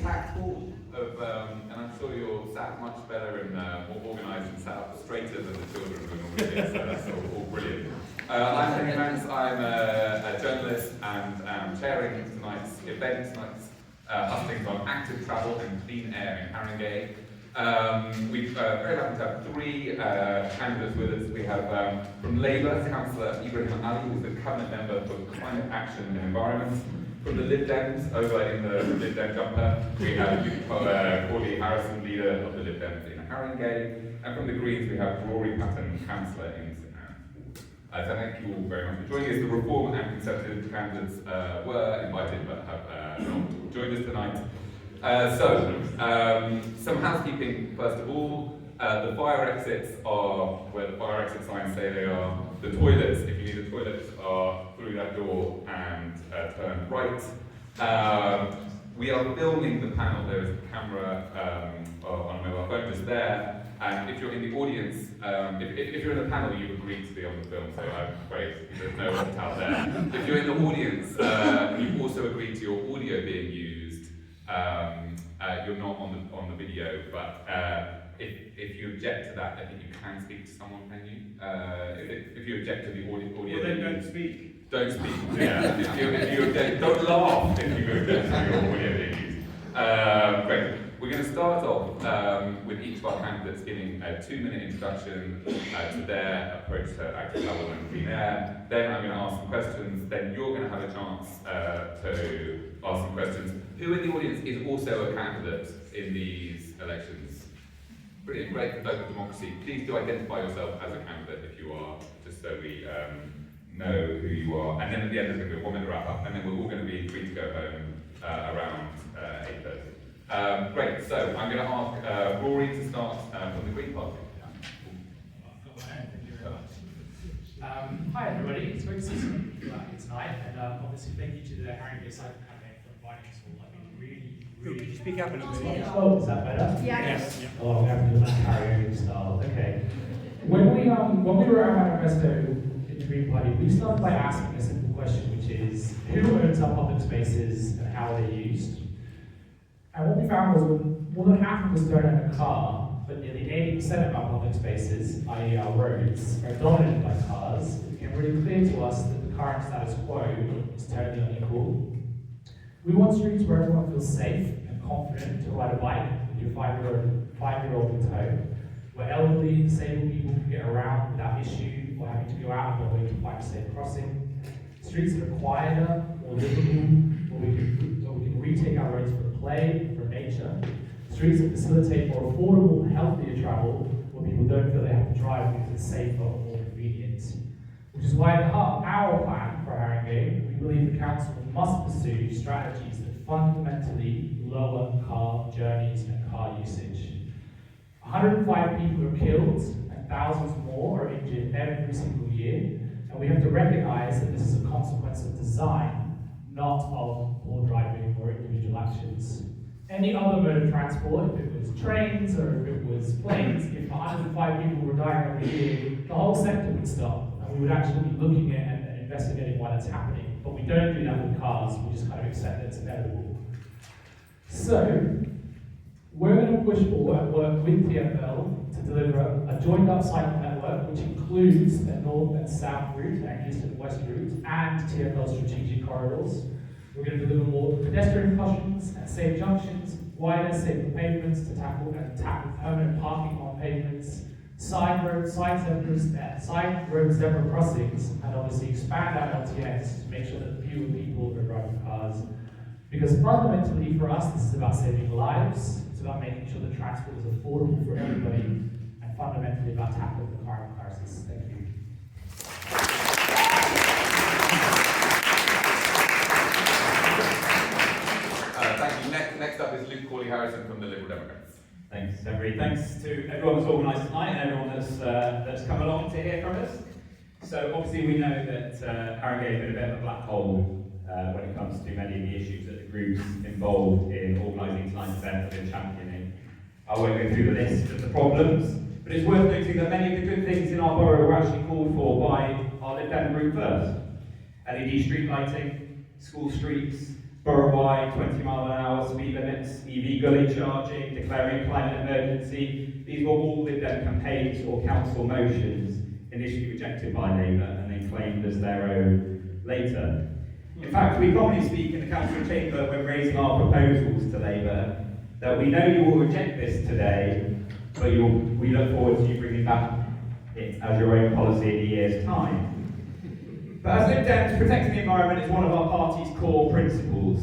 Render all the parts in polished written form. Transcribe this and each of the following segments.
packed hall of, and I'm sure you're sat much better and more organised and sat up straighter than the children who are normally here, so that's all brilliant. I'm Haringey. I'm a journalist and chairing tonight's event, tonight's Hustings on active travel and clean air in Haringey. We've very happy to have three candidates with us. We have from Labour, Councillor Ibrahim Ali, who's the Cabinet Member for Climate Action and Environment. From the Lib Dems, over in the Lib Dem jumper, we have Corley Harrison, leader of the Lib Dems in Haringey. And from the Greens, we have Rory Patton, Councillor in St Anne. So thank you all very much for joining us. The Reform and Conservative candidates were invited but have not joined us tonight. Some housekeeping first of all. The fire exits are where the fire exit signs say they are. The toilets, if you need the toilets, are through that door and turn right. We are filming the panel. There is a camera on a mobile phone just there. And if you're in the audience, if you're in the panel, you've agreed to be on the film, so I'm afraid there's no opt-out there. If you're in the audience, you've also agreed to your audio being used. You're not on the video, but if you object to that, I think you can speak to someone, can you? If you object to the audio. Well, then don't speak. Don't speak, yeah. if you object, don't laugh if you object to your audio being used. Great. We're going to start off with each of our candidates giving a 2-minute introduction to their approach to active travel and clean air. Then I'm going to ask some questions. Then you're going to have a chance to ask some questions. Who in the audience is also a candidate in these elections? Brilliant, great for local democracy. Please do identify yourself as a candidate if you are, just so we know who you are. And then at the end there's going to be a 1-minute wrap up, and then we're all going to be free to go home around 8:30. Great, so I'm going to ask Rory to start from the Green Party. Hi everybody, it's great to see some people out here tonight, and obviously thank you to the Haringey Cycle Campaign for inviting us all. I mean, really. Could you speak up a little bit? Oh, is that better? Yes. Oh, I'm going to have to do that karaoke style. Okay. When we were at our manifesto in the Green Party, we started by asking a simple question, which is who owns our public spaces and how are they used? And what we found was more than half of us don't own a car, but nearly 80% of our public spaces, i.e. our roads, are dominated by cars. It became really clear to us that the current status quo is totally unequal. We want streets where everyone feels safe and confident to ride a bike with your five-year-old in tow, where elderly, disabled people can get around without issue or having to go out of their way to find a safe crossing. Streets that are quieter, more livable, where we can retake our roads for play, for nature. Streets that facilitate more affordable, healthier travel, where people don't feel they have to drive because it's safer or more convenient. Which is why at the heart of our plan for Haringey, we believe the council must pursue strategies that fundamentally lower car journeys and car usage. 105 people are killed and thousands more are injured every single year, and we have to recognise that this is a consequence of design, not of poor driving or individual actions. Any other mode of transport, if it was trains or if it was planes, if 105 people were dying every year, the whole sector would stop, and we would actually be looking at and investigating why that's happening. But we don't do that with cars, we just kind of accept that it's inevitable. So, we're going to push forward and work with TfL to deliver a joined-up cycle network, which includes a north and south route and east and west route, and TfL strategic corridors. We're going to deliver more pedestrian crossings and safe junctions, wider, safer pavements to tackle permanent parking on pavements, side road zebra crossings, and obviously expand our LTS to make sure that fewer people are driving cars. Because fundamentally for us, this is about saving lives, it's about making sure that transport is affordable for everybody, and fundamentally about tackling the climate crisis. Thank you. Thank you. Next up is Luke Corley Harrison from the Liberal Democrats. Thanks, everybody. Thanks to everyone that's organised tonight and everyone that's come along to hear from us. So obviously we know that Haringey has been a bit of a black hole when it comes to many of the issues that the groups involved in organising tonight's event have been championing. I won't go through the list of the problems, but it's worth noting that many of the good things in our borough were actually called for by our Lib Dem group first. LED street lighting, school streets, borough-wide 20-mile-an-hour speed limits, EV gully charging, declaring a climate emergency. These were all Lib Dem campaigns or council motions initially rejected by Labour and then claimed as their own later. In fact, we commonly speak in the council chamber when raising our proposals to Labour that we know you will reject this today, but we look forward to you bringing back it as your own policy in a year's time. But as Lib Dems, protecting the environment is one of our party's core principles,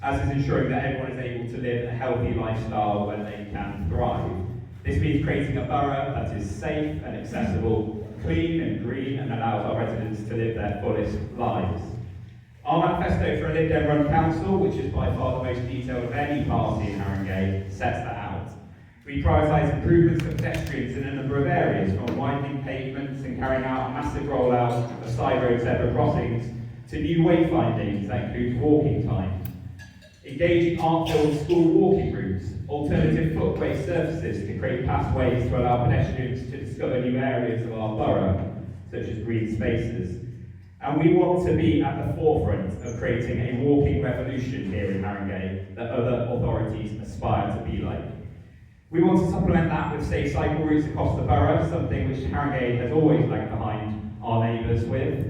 as is ensuring that everyone is able to live a healthy lifestyle where they can thrive. This means creating a borough that is safe and accessible, clean and green, and allows our residents to live their fullest lives. Our manifesto for a Lib Dem run council, which is by far the most detailed of any party in Haringey, sets that out. We prioritise improvements for pedestrians in a number of areas, from widening pavements and carrying out a massive rollout of side road zebra crossings to new wayfindings that include walking times, engaging art-filled school walking routes, alternative footway surfaces to create pathways to allow pedestrians to discover new areas of our borough, such as green spaces. And we want to be at the forefront of creating a walking revolution here in Haringey that other authorities aspire to be like. We want to supplement that with safe cycle routes across the borough, something which Haringey has always lagged behind our neighbours with.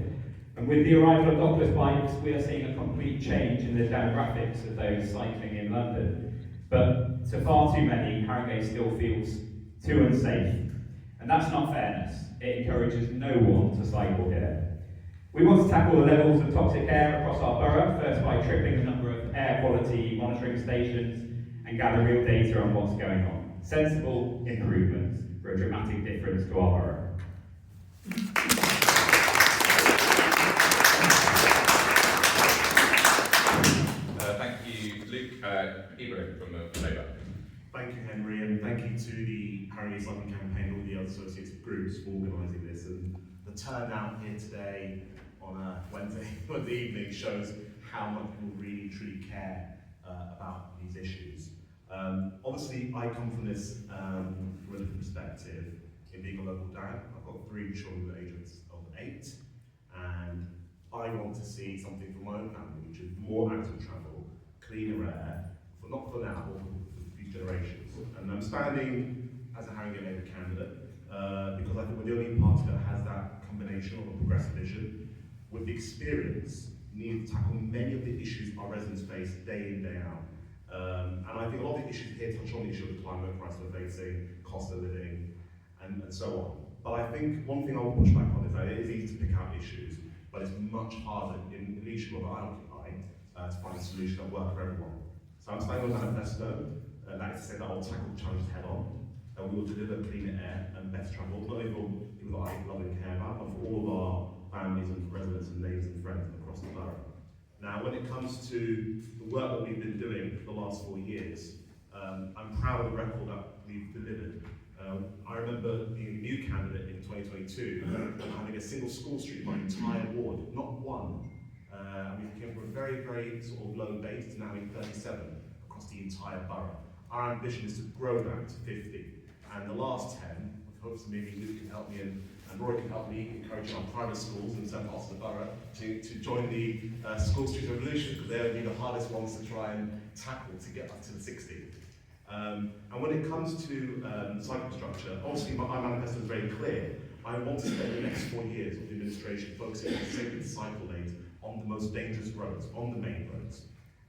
And with the arrival of dockless bikes, we are seeing a complete change in the demographics of those cycling in London. But to far too many, Haringey still feels too unsafe. And that's not fairness. It encourages no one to cycle here. We want to tackle the levels of toxic air across our borough, first by tripling the number of air quality monitoring stations and gather real data on what's going on. Sensible improvements for a dramatic difference to our borough. Thank you, Luke. Ibrahim from the Labour. Thank you, Henry, and thank you to the Haringey Cycling Campaign and all the other associated groups for organising this. And the turnout here today on a Wednesday evening shows how much people really, truly care about these issues. Obviously, I come from this from a different perspective in being a local dad. I've got 3 children ages of 8, and I want to see something for my own family, which is more active travel, cleaner air, not for now, but for future generations. And I'm standing as a Haringey Labour candidate because I think we're the only party that has that combination of a progressive vision with the experience needed to tackle many of the issues our residents face day in, day out. And I think a lot of the issues here touch on the issue of the climate crisis we're facing, cost of living, and so on. But I think one thing I will push back on is that it is easy to pick out issues, but it's much harder in the issue that I occupy to find a solution that works for everyone. So I'm standing on a manifesto that is to say that I'll tackle the challenges head on, that we will deliver cleaner air and better travel, not only for people that I love and care about, but for all of our families and residents and neighbours and friends across the borough. Now, when it comes to the work that we've been doing for the last 4 years, I'm proud of the record that we've delivered. I remember being a new candidate in 2022 and having a single school street in my entire ward, not one. We came from a very, very sort of low base to now in 37 across the entire borough. Our ambition is to grow that to 50. And the last 10, hopefully maybe Luke can help me and Roy can help me encourage our private schools in certain parts of the borough to join the School Street Revolution, because they'll be the hardest ones to try and tackle to get up to the 60. And when it comes to cycle structure, obviously my manifesto is very clear. I want to spend the next 4 years of the administration focusing on saving cycle lanes on the most dangerous roads, on the main roads.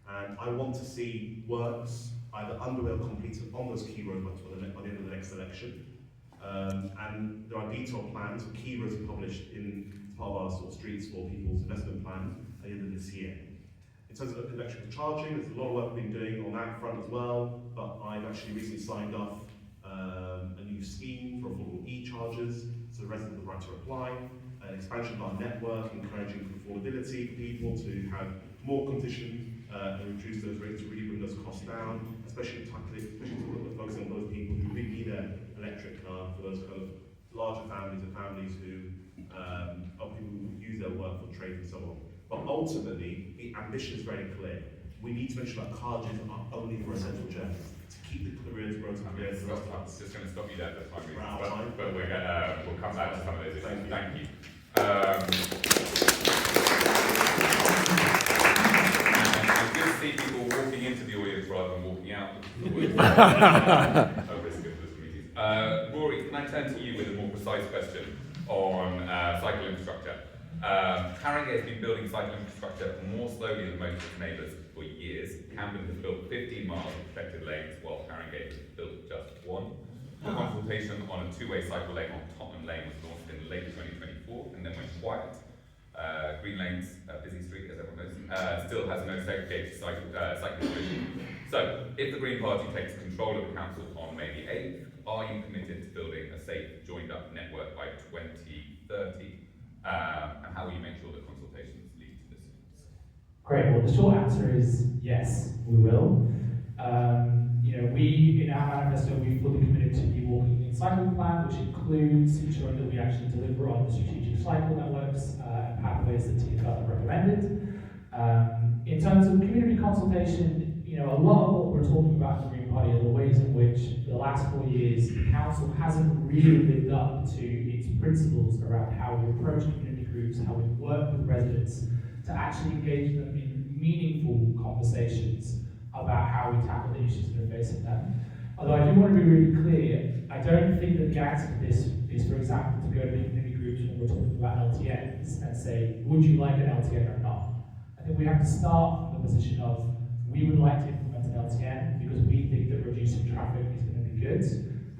And I want to see works either underway or completed on those key roads by the end of the next election. And there are detailed plans for key roads published in part of our sort of streets for people's investment plan at the end of this year. In terms of electrical charging, there's a lot of work we've been doing on that front as well, but I've actually recently signed off a new scheme for affordable e-chargers, so the residents have the right to apply, an expansion of our network, encouraging affordability for people to have more competition and reduce those rates to really bring those costs down, especially focusing on those people who really need an electric car, for those kind of larger families and families who are people who use their work for trade and so on. But ultimately, the ambition is very clear. We need to make sure that car journeys are only for essential journeys, to keep the careers growth and careers for I'm just going to stop you there for 5 minutes, Right. but we'll come back to some of those issues. Thank you. And this see people walking into the audience rather than walking out of the audience. Risk of this meeting. Rory, can I turn to you with a more precise question on cycle infrastructure? Haringey has been building cycle infrastructure more slowly than most of its neighbours for years. Camden has built 15 miles of protected lanes, while Haringey has built just one. The consultation on a two-way cycle lane on Tottenham Lane was launched in late 2024 and then went quiet. Green Lane's busy street, as everyone knows, still has no segregated cycling solution. So, if the Green Party takes control of the council on May the 8th, are you committed to building a safe, joined-up network by 2030? And how will you make sure that consultations lead to this? Great. Well, the short answer is yes, we will. We in our manifesto we fully committed to the walking and cycling plan, which includes ensuring that we actually deliver on the strategic cycle networks and pathways that TFL have recommended. In terms of community consultation, a lot of what we're talking about in the Green Party are the ways in which the last 4 years the council hasn't really lived up to its principles around how we approach community groups, how we work with residents to actually engage them in meaningful conversations about how we tackle the issues that are facing them. Although I do want to be really clear, I don't think that the answer to this is, for example, to go to community groups when we're talking about LTNs and say, would you like an LTN or not? I think we have to start from the position of, we would like to implement an LTN because we think that reducing traffic is going to be good.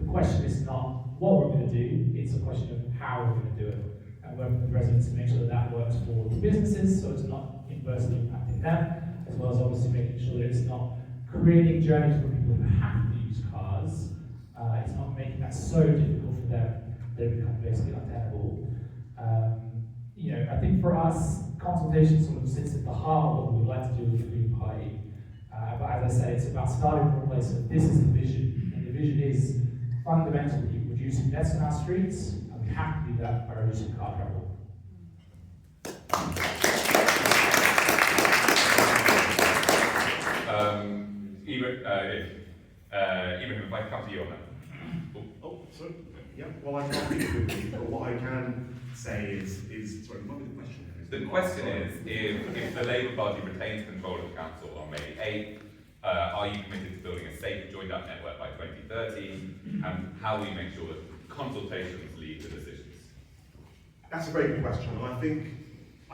The question is not what we're going to do, it's a question of how we're going to do it. And working with residents to make sure that that works for the businesses, so it's not inversely impacting them, as well as obviously making sure that it's not creating journeys for people who have to use cars. It's not making that so difficult for them that it becomes basically untenable. I think for us, consultation sort of sits at the heart of what we would like to do with the Green Party. But as I said, it's about starting from a place of this is the vision, and the vision is fundamentally reducing deaths on our streets, and we have to do that by reducing car travel. Even if I come to you on that. Oh, sorry. Yeah, well, I can't read it quickly, but what I can say is sorry, what was the question? The question is, if the Labour Party retains control of the council on May 8th, are you committed to building a safe, joined-up network by 2030? And how will you make sure that consultations lead to decisions? That's a very good question, and I think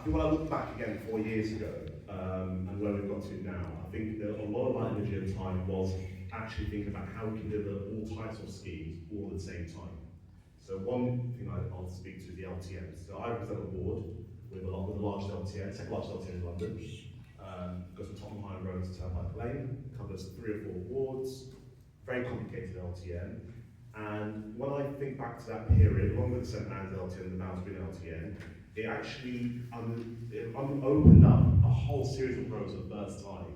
when I look back again 4 years ago, and where we've got to now, I think that a lot of my energy and time was actually thinking about how we can deliver all types of schemes all at the same time. So one thing I'll speak to is the LTMs. So I represent a ward with the largest LTN, second largest LTN in London. Goes from Tottenham High Road to Turnpike Lane, covers 3 or 4 wards, very complicated LTN. And when I think back to that period, along with the St Anne's LTN and the Bounce-Green LTN, it actually opened up a whole series of roads for the first time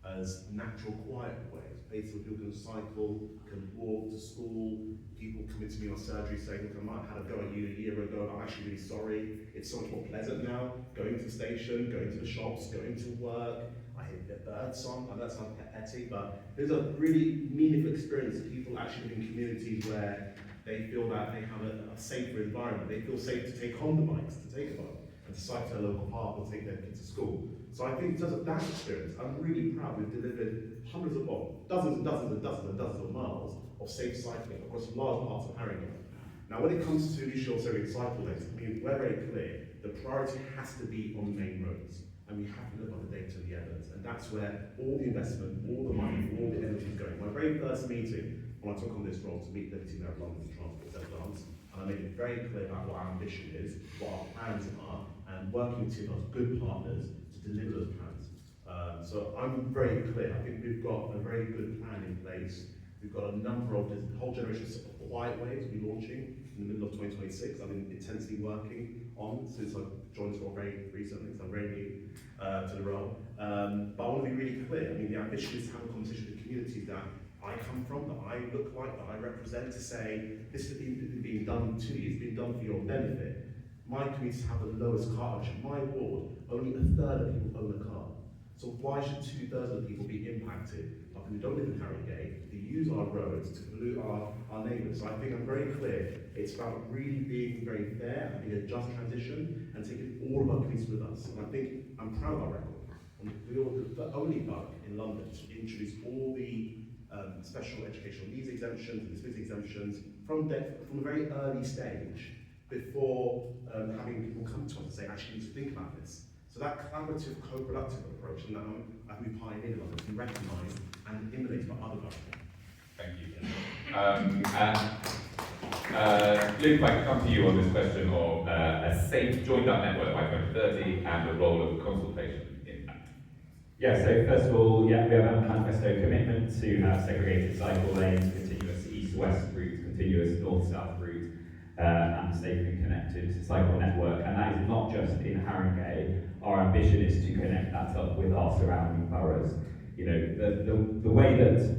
as natural, quiet ways. Places where people can cycle, can walk to school. People coming to me on surgery saying, look, I might have had a go at you a year ago, I'm actually really sorry. It's so much more pleasant now, going to the station, going to the shops, going to work. I hear the bird song, I know that sounds petty, but there's a really meaningful experience of people actually living in communities where they feel that they have a safer environment. They feel safe to take on the bikes, to take a bike, and to cycle to a local park or take their kids to school. So I think in terms of that experience, I'm really proud we've delivered dozens and dozens and dozens and dozens of miles of safe cycling across large parts of Haringey. Now when it comes to these short segregated cycle lanes, we're very clear, the priority has to be on the main roads. And we have to look at the data and the evidence. And that's where all the investment, all the money, all the energy is going. My very first meeting, when I took on this role to meet Deputy Mayor of London's Transport Department, and I made it very clear about what our ambition is, what our plans are, and working with those good partners to deliver those plans. So I'm very clear. I think we've got a very good plan in place. We've got a number of this whole generation of quiet ways we'll be launching in the middle of 2026. I've been intensely working on since I joined this role very recently, so I'm very new to the role. But I want to be really clear. I mean, the ambition is to have a conversation with the communities that I come from, that I look like, that I represent, to say, this has been being done to you, it's been done for your benefit. My communities have the lowest car ownership. My ward, only 1/3 of people own a car. So why should 2/3 of the people be impacted? Like who don't live in Haringey, they use our roads to pollute our neighbours. So I think I'm very clear. It's about really being very fair, having a just transition, and taking all of our communities with us. And I think I'm proud of our record. And we were the only borough in London to introduce all the special educational needs exemptions and disability exemptions from a very early stage before having people come to us and say, actually, you need to think about this. So that collaborative, co-productive approach, and that I think we pioneered in London, has been recognised and emulated by other boroughs. Thank you. Luke, if I could come to you on this question of a safe joined-up network by 2030 and the role of consultation in that. Yeah, so first of all, yeah, we have a manifesto commitment to have segregated cycle lanes, continuous east-west route, continuous north-south route, and a safe and connected cycle network. And that is not just in Haringey. Our ambition is to connect that up with our surrounding boroughs. You know, the way that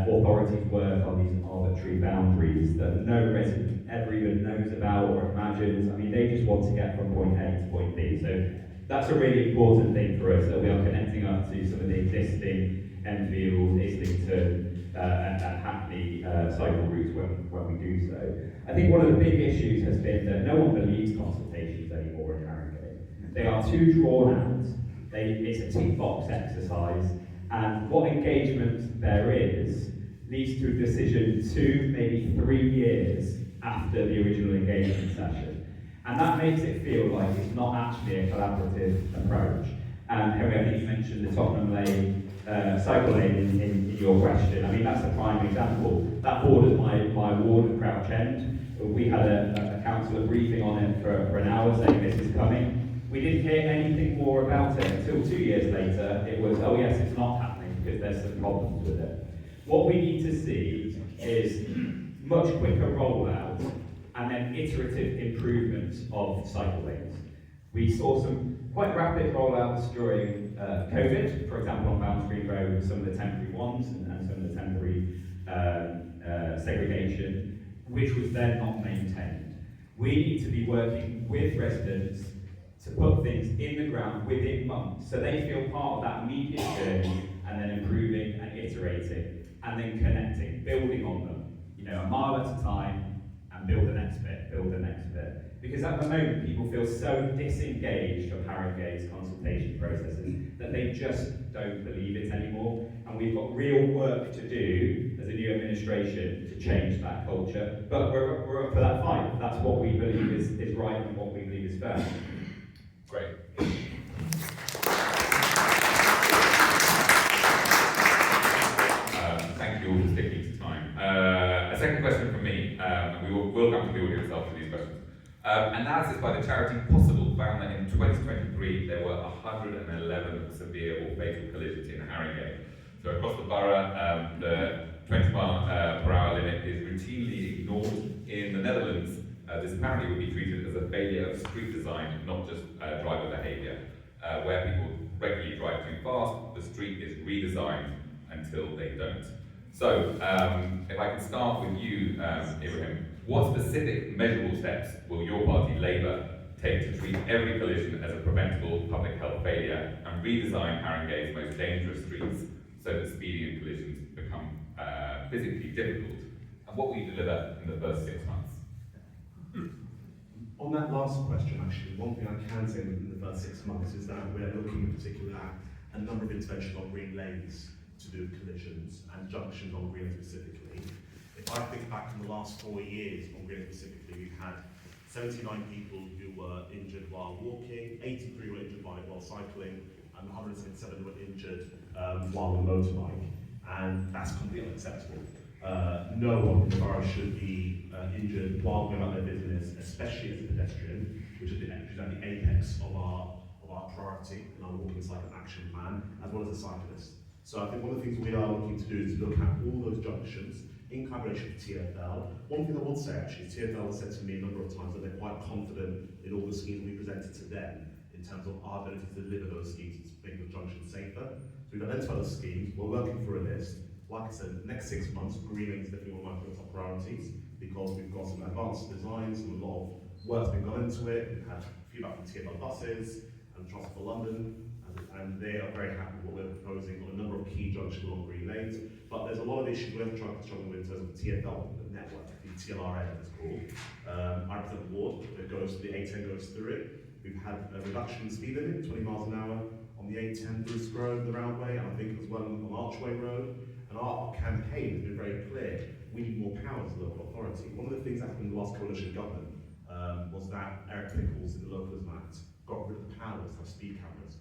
authorities work on these arbitrary boundaries that no resident ever even knows about or imagines. I mean, they just want to get from point A to point B. So that's a really important thing for us, that we are connecting up to some of the existing Enfield, Islington, and Hackney cycle routes when we do so. I think one of the big issues has been that no one believes consultations anymore in Haringey. They are too drawn out. It's a tick box exercise. And what engagement there is leads to a decision 2, maybe 3 years after the original engagement session. And that makes it feel like it's not actually a collaborative approach. And Henry, I think you mentioned the Tottenham Lane, cycle lane in your question. I mean, that's a prime example. That borders my ward of Crouch End. We had a councillor briefing on it for an hour saying this is coming. We didn't hear anything more about it until 2 years later. It was, oh yes, it's not happening because there's some problems with it. What we need to see is much quicker rollout and then iterative improvements of cycle lanes. We saw some quite rapid rollouts during COVID, for example on Bounds Green Road, some of the temporary ones and some of the temporary segregation, which was then not maintained. We need to be working with residents to put things in the ground within months, so they feel part of that immediate journey, and then improving and iterating, and then connecting, building on them, you know, a mile at a time, and build the next bit, build the next bit. Because at the moment, people feel so disengaged of Haringey's consultation processes that they just don't believe it anymore, and we've got real work to do as a new administration to change that culture. But we're up for that fight. That's what we believe is right and what we believe is fair. Great. Thank you all for sticking to time. A second question from me, and we will come to the audience after these questions. Analysis by the charity Possible found that in 2023 there were 111 severe or fatal collisions in Haringey. So across the borough, the 20-mile-per-hour limit is routinely ignored. In the Netherlands, this apparently would be treated as a failure of street design, not just driver behaviour. Where people regularly drive too fast, the street is redesigned until they don't. So, if I can start with you, Ibrahim, what specific measurable steps will your party, Labour, take to treat every collision as a preventable public health failure and redesign Haringey's most dangerous streets so that speeding and collisions become physically difficult? And what will you deliver in the first 6 months? On that last question, actually, one thing I can say in the first 6 months is that we're looking in particular at a number of interventions on green lanes to do with collisions and junctions on green lanes specifically. If I think back in the last 4 years on green lanes specifically, we've had 79 people who were injured while walking, 83 were injured while cycling, and 177 were injured while on a motorbike. And that's completely unacceptable. No one in the borough should be injured while going about their business, especially as a pedestrian, which is at the apex of our priority in our walking cycle action plan, as well as a cyclist. So I think one of the things we are looking to do is look at all those junctions in collaboration with TfL. One thing I would say actually, TfL has said to me a number of times that they're quite confident in all the schemes we presented to them in terms of our ability to deliver those schemes to make the junctions safer. So we've identified those schemes, we're working through a list. Like I said, next 6 months, greening is definitely one of my top priorities because we've got some advanced designs and a lot of work's been gone into it. We've had feedback from TfL buses and Transport for London, and they are very happy with what we're proposing on a number of key junctions along green lanes. But there's a lot of issues we're struggling with in terms of the TfL network, the TLRA as it's called. I represent the ward that goes, the A10 goes through it. We've had a reduction in speed limit, 20 miles an hour, on the A10 Bruce Road, the Roundway, and I think as well on Archway Road. And our campaign has been very clear. We need more power as a local authority. One of the things that happened in the last coalition government was that Eric Nichols in the Localism Act got rid of the power to have speed cameras.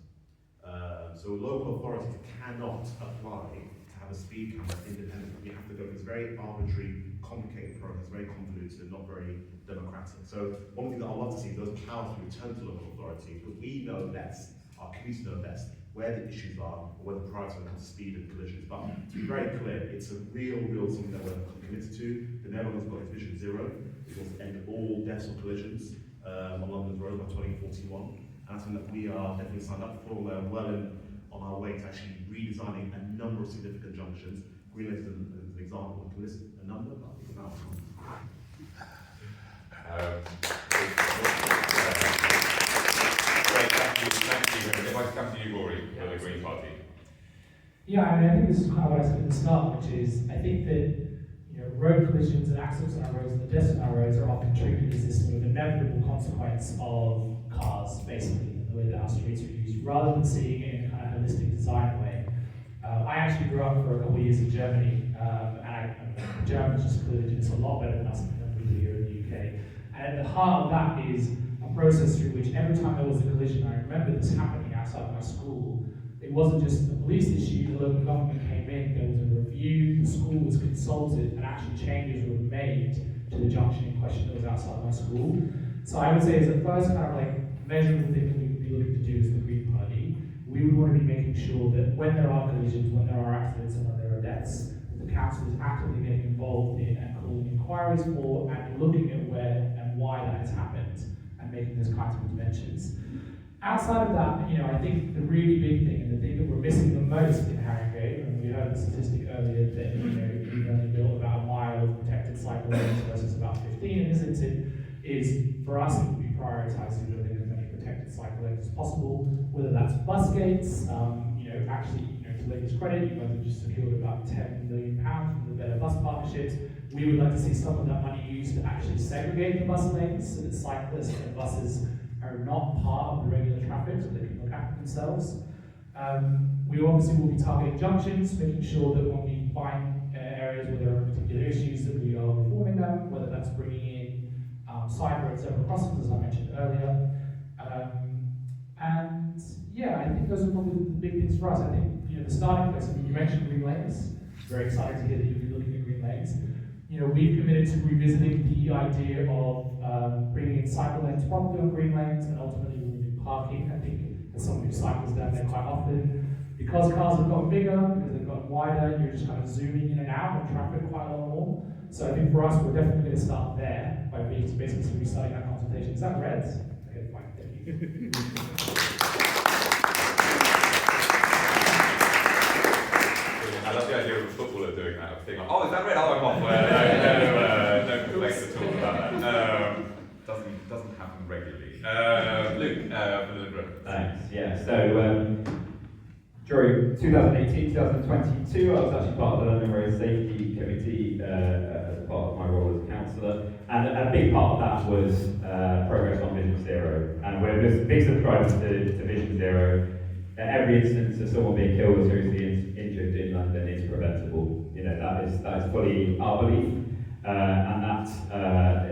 So local authorities cannot apply to have a speed camera independently. You have to go through this very arbitrary, complicated process, very convoluted and not very democratic. So one thing that I'd love to see is those powers be returned to local authorities, because we know best, our communities know best, where the issues are, or where the priorities when it comes to speed and collisions. But to be very clear, it's a real something that we're committed to. The Netherlands got its Vision Zero, which was to end all deaths or collisions on London's road by 2041. And that's something that we are definitely signed up for. We're well on our way to actually redesigning a number of significant junctions. Green Lanes is an example. We can list a number, but I think that was Great, thank you. If I come to you, Rory, for the Green Party. Yeah, I mean, I think this is kind of what I said at the start, which is, I think that road collisions and accidents on our roads and the deaths on our roads are often treated as this sort of inevitable consequence of cars, basically, the way that our streets are used, rather than seeing it in a kind of holistic design way. I actually grew up for a couple of years in Germany, and Germans just clearly do this a lot better than us than we do here in the UK. And at the heart of that is a process through which every time there was a collision, I remember this happening outside my school, it wasn't just a police issue, the local government came in, there was a review, the school was consulted, and actually changes were made to the junction in question that was outside my school. So I would say as a first kind of like measurable thing that we would be looking to do as the Green Party, we would want to be making sure that when there are collisions, when there are accidents, and when there are deaths, the council is actively getting involved in and calling inquiries for and looking at where and why that has happened and making those kinds of interventions. Outside of that, I think the really big thing and the thing that we're missing the most in Haringey, and we heard the statistic earlier that we've only built about a mile of protected cycle lanes versus about 15 in Islington, is for us it would be prioritising building as many protected cycle lanes as possible, whether that's bus gates, to Labour's credit, you guys have just secured about £10 million from the Better Bus Partnerships. We would like to see some of that money used to actually segregate the bus lanes so that cyclists and buses are not part of the regular traffic, so they can look after themselves. We obviously will be targeting junctions, making sure that when we find areas where there are particular issues that we are reforming them, whether that's bringing in side road zebra crossings, as I mentioned earlier. And yeah, I think those are probably the big things for us. I think the starting place, you mentioned green lanes. Very excited to hear that you'll be looking at green lanes. We've committed to revisiting the idea of bringing in cycle lanes properly on green lanes and ultimately removing parking. I think as someone who cycles down there quite often, because cars have gotten bigger, because they've gotten wider, you're just kind of zooming in and out of traffic quite a lot more. So I think for us, we're definitely going to start there by basically restarting that consultation. Is that red? Okay, fine, thank you. I love the idea of a footballer doing that, of being like, oh, is that red? Oh, I'm off. No complaints at all about that. Doesn't happen regularly. Luke, for the Liberal. Thanks, yeah. So during 2018-2022, I was actually part of the London Road Safety Committee as part of my role as a councillor. And a big part of that was progress on Vision Zero. And we're just big subscribers to Vision Zero. Every instance of someone being killed or seriously injured in London is preventable. That is fully our belief, and that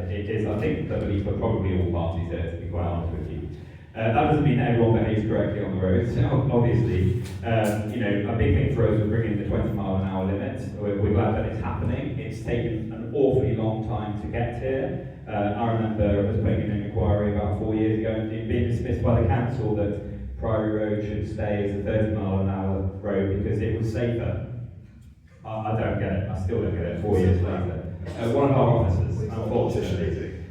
it is, I think, the belief of probably all parties here, to be quite honest with you. That doesn't mean that everyone behaves correctly on the roads, obviously. A big thing for us was bringing the 20-mile-an-hour limit. We're glad that it's happening. It's taken an awfully long time to get here. I remember us putting in an inquiry about 4 years ago and it being dismissed by the council that Priory Road should stay as a 30-mile-an-hour road because it was safer. I don't get it. I still don't get it 4 years later. One of our officers, unfortunately.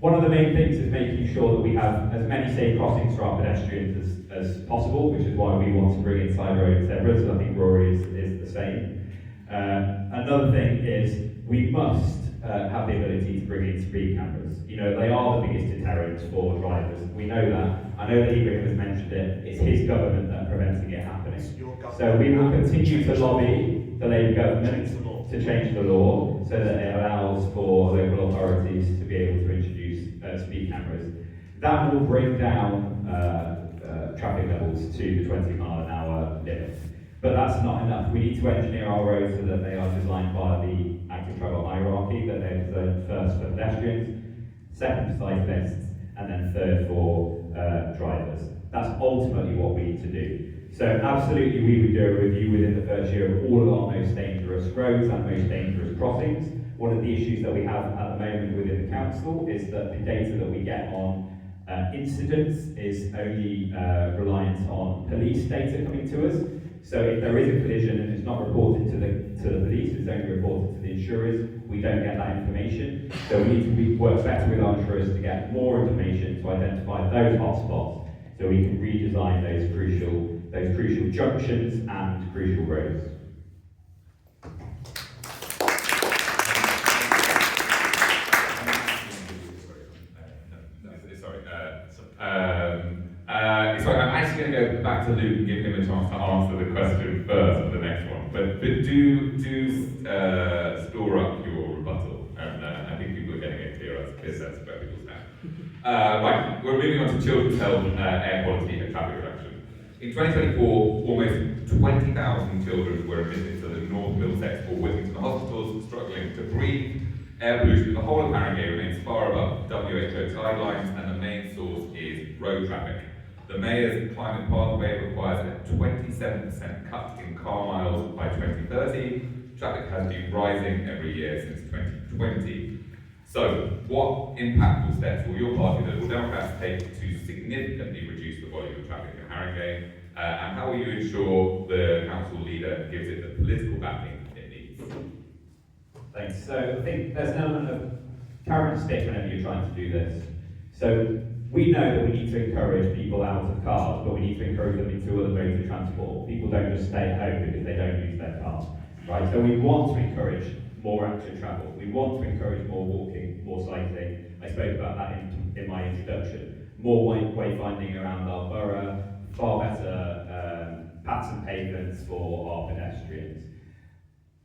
One of the main things is making sure that we have as many safe crossings for our pedestrians as possible, which is why we want to bring in side road zebras. I think Rory is the same. Another thing is we must have the ability to bring in speed cameras. They are the biggest deterrent for drivers. We know that. I know that Ibrahim has mentioned it. It's his government that preventing it happening. So we will continue to lobby the Labour government to change the law so that it allows for local authorities to be able to introduce speed cameras. That will bring down traffic levels to the 20-mile-an-hour limit. But that's not enough. We need to engineer our roads so that they are designed by the active travel hierarchy, that they're designed first for pedestrians, second for cyclists, and then third for drivers. That's ultimately what we need to do. So absolutely we would do a review within the first year of all of our most dangerous roads and most dangerous crossings. One of the issues that we have at the moment within the council is that the data that we get on incidents is only reliant on police data coming to us. So if there is a collision and it's not reported to the police, it's only reported to the insurers, we don't get that information. So we need to work better with our insurers to get more information to identify those hotspots so we can redesign those crucial junctions and crucial roads. Sorry, I'm actually going to go back to Luke and give him a chance to answer the question first for the next one. But do store up your rebuttal, and I think people are getting a clear sense of where people stand. Right, we're moving on to children's health, air quality, and traffic reduction. In 2024, almost 20,000 children were admitted to the North Middlesex or Whittington hospitals struggling to breathe. Air pollution in the whole of Haringey remains far above WHO guidelines, and the main source is road traffic. The Mayor's climate pathway requires a 27% cut in car miles by 2030. Traffic has been rising every year since 2020. So, what impactful steps will your party, the Liberal Democrats, take to significantly reduce the volume of traffic in Haringey? And how will you ensure the council leader gives it the political backing it needs? Thanks. So I think there's an element of carrot and stick whenever you're trying to do this. So we know that we need to encourage people out of cars, but we need to encourage them into other modes of transport. People don't just stay at home because they don't use their car, right? So we want to encourage more active travel. We want to encourage more walking, more cycling. I spoke about that in my introduction. More wayfinding around our borough, far better paths and pavements for our pedestrians.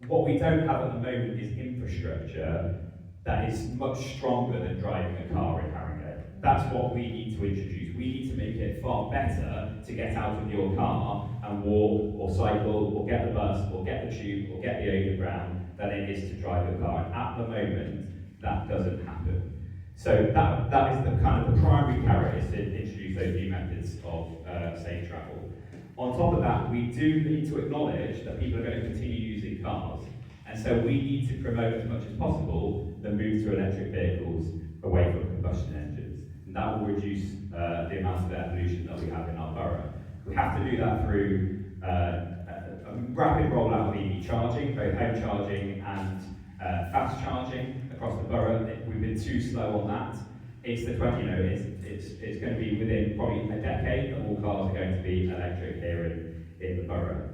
What we don't have at the moment is infrastructure that is much stronger than driving a car in Haringey. That's what we need to introduce. We need to make it far better to get out of your car and walk or cycle or get the bus or get the tube or get the overground than it is to drive a car. And at the moment, that doesn't happen. So that is the kind of the primary carrot, is to introduce those new methods of safe travel. On top of that, we do need to acknowledge that people are going to continue using cars. And so we need to promote as much as possible the move to electric vehicles away from combustion engines. And that will reduce the amount of air pollution that we have in our borough. We have to do that through a rapid rollout of EV charging, both home charging and fast charging across the borough. We've been too slow on that. It's the 20, it's going to be within probably a decade that all cars are going to be electric here in the borough.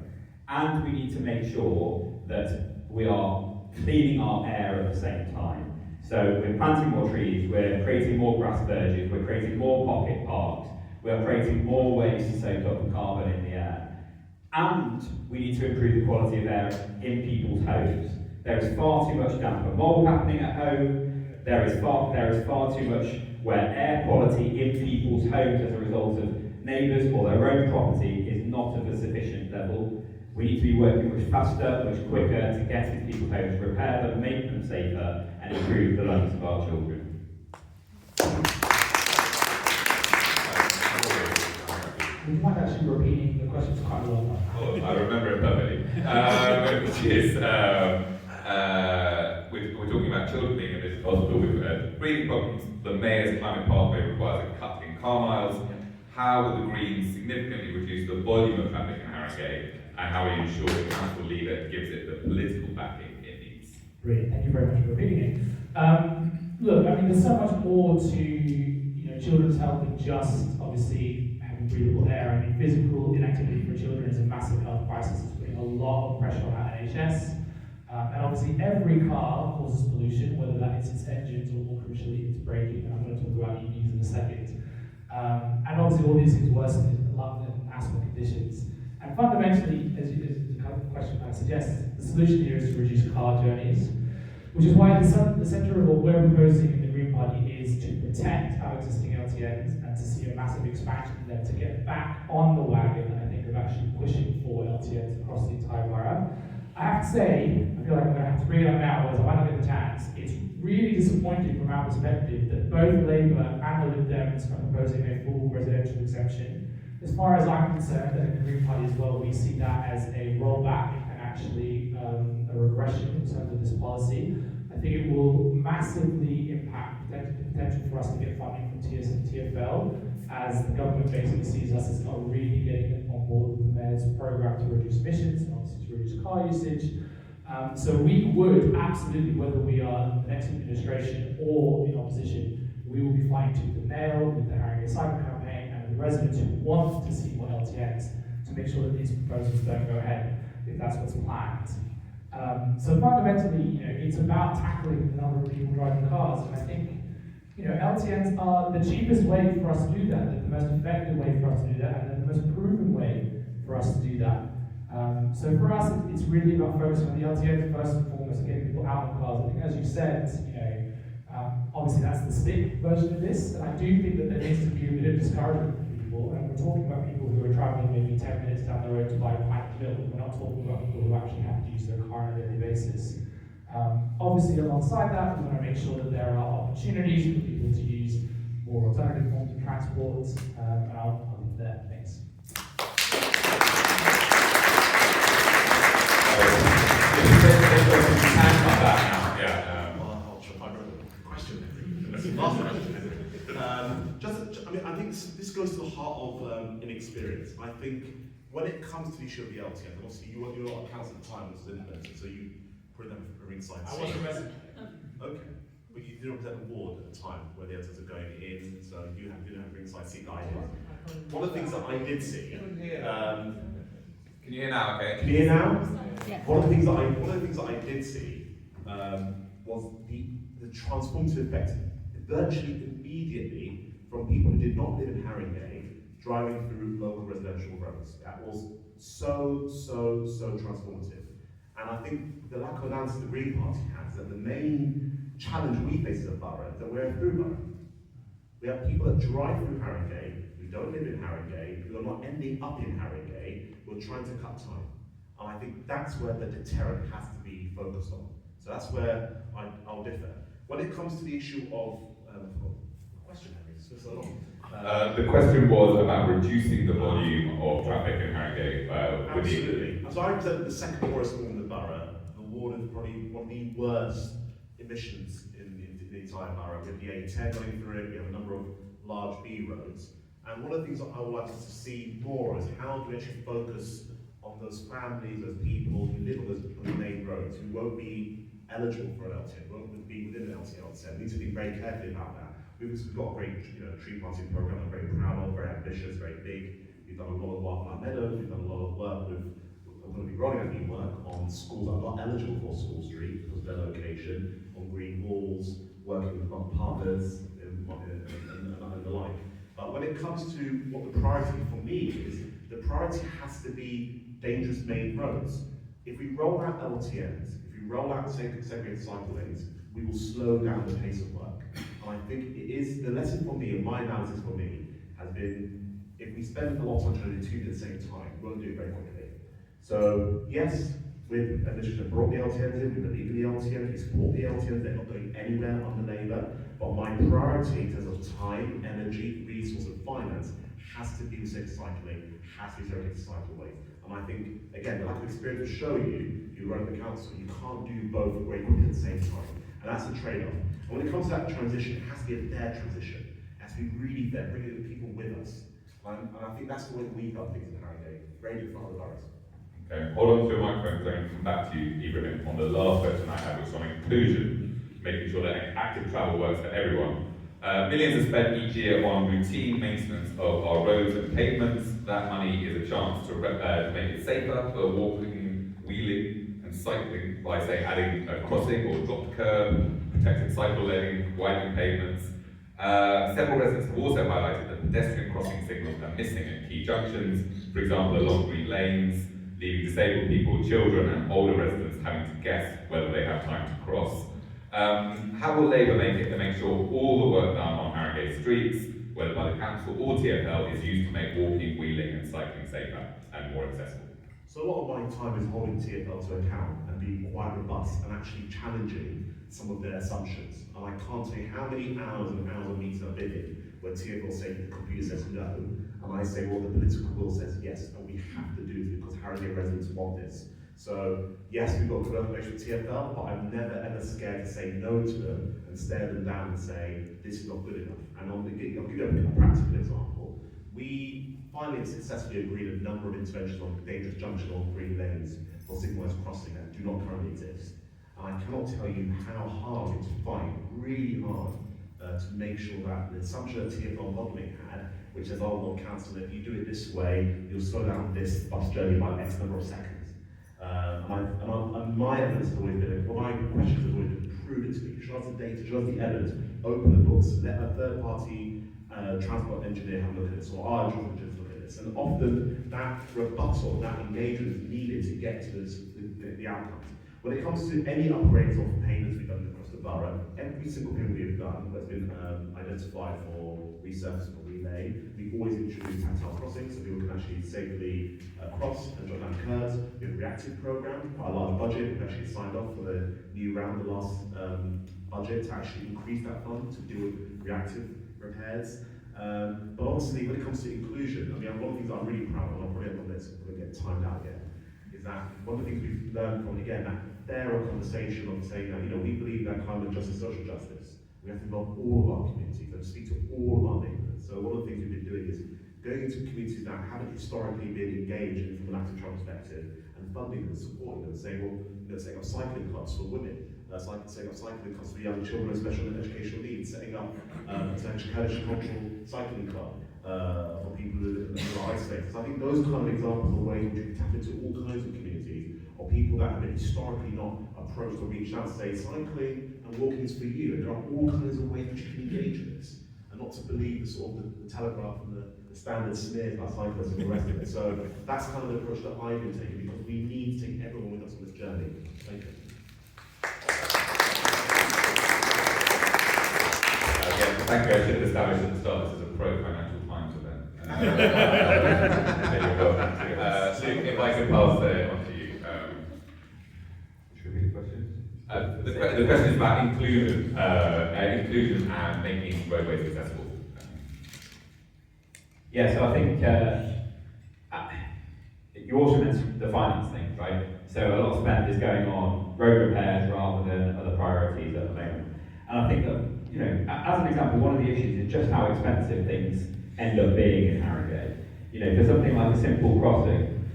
And we need to make sure that we are cleaning our air at the same time. So we're planting more trees, we're creating more grass verges, we're creating more pocket parks, we're creating more ways to soak up the carbon in the air. And we need to improve the quality of air in people's homes. There is far too much damp and mold happening at home. There is far too much where air quality in people's homes as a result of neighbours or their own property is not of a sufficient level. We need to be working much faster, much quicker to get into people's homes, repair them, make them safer, and improve the lungs of our children. Would you mind actually repeating the question? It's quite a long one. Oh, I remember it perfectly. Which is, we're talking about children being in this hospital with breathing problems. The Mayor's climate pathway requires a cut in car miles. How will the Greens significantly reduce the volume of traffic in Haringey, and how will you ensure the council leader gives it the political backing it needs? Brilliant, thank you very much for repeating it. Look, I mean, there's so much more to children's health than just obviously having breathable air. I mean, physical inactivity for children is a massive health crisis. It's putting a lot of pressure on our NHS. And obviously every car causes pollution, whether that is its engines or more crucially its braking, and I'm going to talk about EVs in a second. And obviously all these things worsen lung and asthma conditions. And fundamentally, as the question might suggest, the solution here is to reduce car journeys, which is why the centre of what we're proposing in the Green Party is to protect our existing LTNs and to see a massive expansion in them to get back on the wagon, I think, of actually pushing for LTNs across the entire borough. I have to say, I feel like I'm going to have to bring it up now, otherwise I might not get the chance. It's really disappointing from our perspective that both Labour and the Lib Dems are proposing a full residential exemption. As far as I'm concerned, and the Green Party as well, we see that as a rollback and actually a regression in terms of this policy. I think it will massively impact the potential for us to get funding from TS and TFL, as the government basically sees us as not really getting on board with the mayor's program to reduce emissions and obviously to reduce car usage. So we would absolutely, whether we are in the next administration or in opposition, we will be fighting tooth and nail with the Haringey Cycle Campaign and with the residents who want to see more LTNs to make sure that these proposals don't go ahead if that's what's planned. So fundamentally, it's about tackling the number of people driving cars, and I think, LTNs are the cheapest way for us to do that, the most effective way for us to do that, and the most proven way for us to do that. So for us, it's really about focusing on the LTNs first and foremost, and getting people out of cars. I think, as you said, obviously that's the stick version of this, and I do think that there needs to be a bit of discouragement for people, and we're talking about people who are travelling maybe 10 minutes down the road to buy a pint of milk. We're not talking about people who actually have to use their car on a daily basis. Obviously, alongside that, we want to make sure that there are opportunities for people to use more alternative forms of transport, and I'll leave it there. Thanks. I'll try to find a question. Last question. I think this goes to the heart of inexperience. I think when it comes to the issue of the LTN, obviously you were not a council at the time this was implemented, so you put them a ringside seat. I was a resident. Okay. But you didn't represent the ward at the time where the LTNs are going in, so you didn't have a ringside seat that I did. One of the things that I did see. Can you hear now? Okay. Can you hear now? Yeah. One of the things that I did see was the transformative effect virtually immediately from people who did not live in Haringey driving through local residential roads. That was so transformative. And I think the lack of analysis the Green Party has, that the main challenge we face as a borough is that we're a through borough. We have people that drive through Haringey, who don't live in Haringey, who are not ending up in Haringey, who are trying to cut time. And I think that's where the deterrent has to be focused on. So that's where I'll differ. When it comes to the issue of, question, Henry, it's so long. The question was about reducing the volume of traffic in Haringey. Absolutely. So I represent the second worst ward in the borough. The ward is probably one of the worst emissions in the entire borough. We have the A10 going through it, we have a number of large B roads. And one of the things that I would like us to see more is how do we actually focus on those families, those people who live on those main roads, who won't be eligible for an LTN, won't be within an LTN. We need to think very carefully about that. We've got a great tree planting program I'm very proud of, very ambitious, very big. We've done a lot of work on our meadows, we've done a lot of work with, we're going to be rolling out new work on schools that are not eligible for School Street because of their location, on green walls, working with partners and the like. But when it comes to what the priority for me is, the priority has to be dangerous main roads. If we roll out LTNs, if we roll out segregated cycle lanes, we will slow down the pace of work. And I think it is, the lesson for me, and my analysis for me, has been, if we spend a lot of time trying to do two at the same time, we won't do it very quickly. So, yes, with initiative brought the LTNs in, we believe in the LTNs, we support the LTNs, they're not going anywhere under Labour, but my priority in terms of time, energy, resource and finance has to be the safe cycling, has to be segregated cycleways. And I think, again, the lack of experience will show you run the council, you can't do both very quickly at the same time. And that's the trade-off. And when it comes to that transition, it has to be a fair transition. It has to be really fair, bringing the people with us. And I think that's the way we've done things in Haringey, very different from other boroughs. Okay, hold on to your microphone, so I can come back to you, Ibrahim, on the last question I had, which was on inclusion, making sure that active travel works for everyone. Millions are spent each year on routine maintenance of our roads and pavements. That money is a chance to make it safer for walking, wheeling and cycling by, say, adding a crossing or dropped curb, protected cycle lane, widening pavements. Several residents have also highlighted that pedestrian crossing signals are missing at key junctions, for example along green lanes, leaving disabled people, children and older residents having to guess whether they have time to cross. How will Labour make sure all the work done on Haringey streets, whether by the council or TfL, is used to make walking, wheeling and cycling safer and more accessible? So a lot of my time is holding TfL to account and being quite robust and actually challenging some of their assumptions. And I can't tell you how many hours and hours of meetings I've been in where TfL say the computer says no, and I say, well, the political will says yes, and we have to do this because Haringey residents want this. So yes, we've got good relations with TfL, but I'm never ever scared to say no to them and stare them down and say, this is not good enough. And I'll give you a practical example. We finally successfully agreed a number of interventions on dangerous junction or green lanes for signalised crossing that do not currently exist. And I cannot tell you how hard it's to fight, really hard, to make sure that the assumption that TfL modelling had, which says, oh, well, council, if you do it this way, you'll slow down this bus journey by X number of seconds. And my evidence has always been, well, my questions have always been, prove it to me, show us the data, show us the evidence, open the books, let a third party transport engineer have a look at this, or our transport engineers look at this. And often that rebuttal, that engagement is needed to get to the outcomes. When it comes to any upgrades or payments we've done across the borough, every single thing we've done that's been identified for resurfacing or relay, we've always introduced tactile crossings so people can actually safely cross and jot down curves. We have a reactive programme, quite a large budget. We've actually signed off for the new round, the last budget, to actually increase that fund to deal with reactive repairs. But obviously, when it comes to inclusion, I mean, one of the things that I'm really proud of, and I'll probably not get timed out yet, is that one of the things we've learned from, again, that fairer conversation of saying that, we believe that climate justice, social justice, we have to involve all of our communities and speak to all of our neighbourhoods. So one of the things we've been doing is going into communities that haven't historically been engaged in from an active child perspective and funding them, supporting them, saying, well, setting up cycling clubs for women, setting up cycling clubs for young children with special educational needs, setting up an cultural cycling club for people who are isolated. So I think those kind of examples are ways in which we tap into all kinds of communities, or people that have been historically not approached or reached out to say cycling and walking is for you. And there are all kinds of ways in which you can engage in this, and not to believe the sort of the telegraph and the standard smears about cyclists and the rest of it. So that's kind of the approach that I've been taking, because we need to take everyone with us on this journey. Thank you. Again, thank you. I should have established at the start this is a pro-Financial Times event. You're welcome to. Luke, if I could pass it on to you. Should we repeat the question? The question is about inclusion and making roadways accessible. Yeah, so I think you also mentioned the finance thing, right? So a lot of spend is going on road repairs rather than other priorities at the moment. And I think that, as an example, one of the issues is just how expensive things end up being in Haringey. For something like a simple crossing,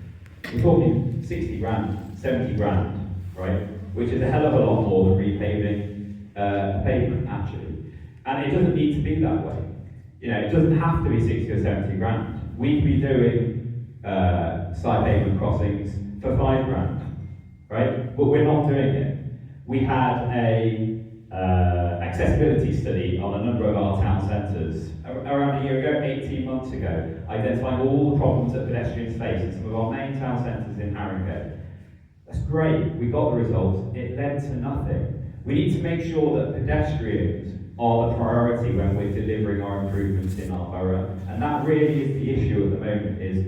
we're talking 60 grand, 70 grand, right? Which is a hell of a lot more than repaving pavement, actually. And it doesn't need to be that way. It doesn't have to be 60 or 70 grand. We could be doing side pavement crossings for 5 grand, right? But we're not doing it. We had a accessibility study on a number of our town centres around a year ago, 18 months ago, identifying all the problems that pedestrians face in some of our main town centres in Haringey. That's great, we got the results, it led to nothing. We need to make sure that pedestrians are the priority when we're delivering our improvements in our borough, and that really is the issue at the moment. Is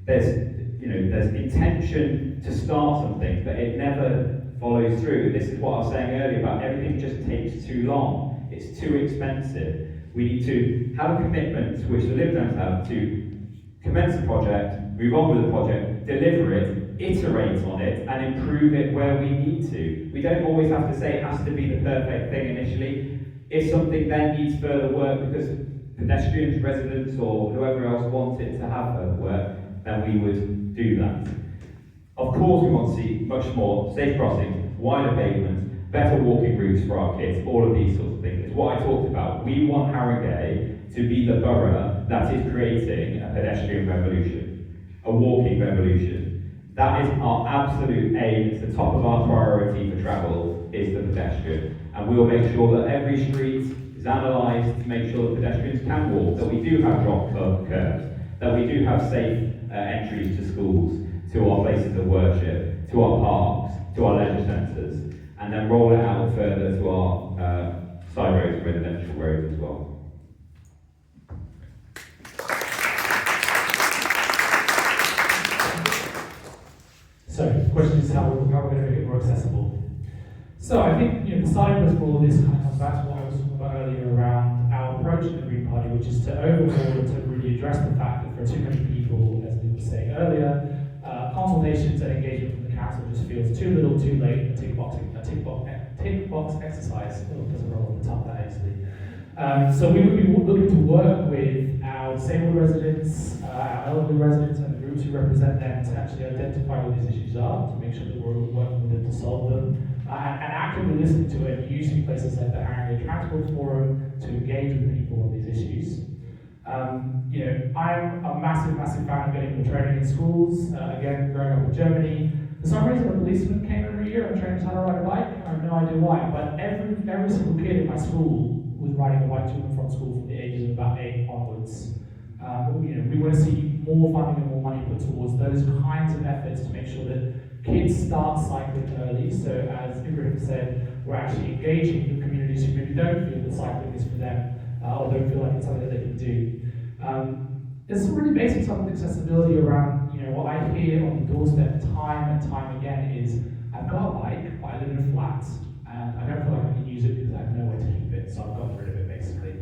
there's intention to start something, but it never follows through. This is what I was saying earlier about everything just takes too long. It's too expensive. We need to have a commitment, which the Lib Dems have, to commence a project, move on with the project, deliver it, iterate on it, and improve it where we need to. We don't always have to say it has to be the perfect thing initially. If something then needs further work because pedestrians, residents, or whoever else wants it to have further work, then we would do that. Of course, we want to see much more safe crossings, wider pavements, better walking routes for our kids, all of these sorts of things. It's what I talked about. We want Haringey to be the borough that is creating a pedestrian revolution, a walking revolution. That is our absolute aim. It's the top of our priority for travel, is the pedestrian. And we will make sure that every street is analysed to make sure that pedestrians can walk, that we do have drop curbs, that we do have safe entries to schools, to our places of worship, to our parks, to our leisure centres, and then roll it out further to our side roads, residential roads as well. So the question is how we're going to make it more accessible. So I think the starting point for all of this kind of comes back to what I was talking about earlier around our approach in the Green Party, which is to overhaul and to really address the fact that for too many people, as we were saying earlier, consultations and engagement from the council just feels too little, too late, a tick box exercise. Oh, it doesn't roll off the top that easily. So we would be looking to work with our disabled residents, our elderly residents, and the groups who represent them to actually identify what these issues are, to make sure that we're working with them to solve them, and actively listening to it, using places like the Haringey Transport Forum to engage with people on these issues. I'm a massive fan of getting the training in schools. Again, growing up in Germany, for some reason a policeman came every year and trained us how to ride a bike. I have no idea why, but every single kid in my school was riding a bike to and from school from the ages of about 8 onwards. We want to see more funding and more money put towards those kinds of efforts to make sure that kids start cycling early. So as Ibrahim said, we're actually engaging with communities who maybe don't feel that cycling is for them, or don't feel like it's something that they can do. There's some really basic stuff with accessibility around, what I hear on the doorstep time and time again is, I've got a bike, but I live in a flat, and I don't feel like I can use it because I have nowhere to keep it, so I've got rid of it basically.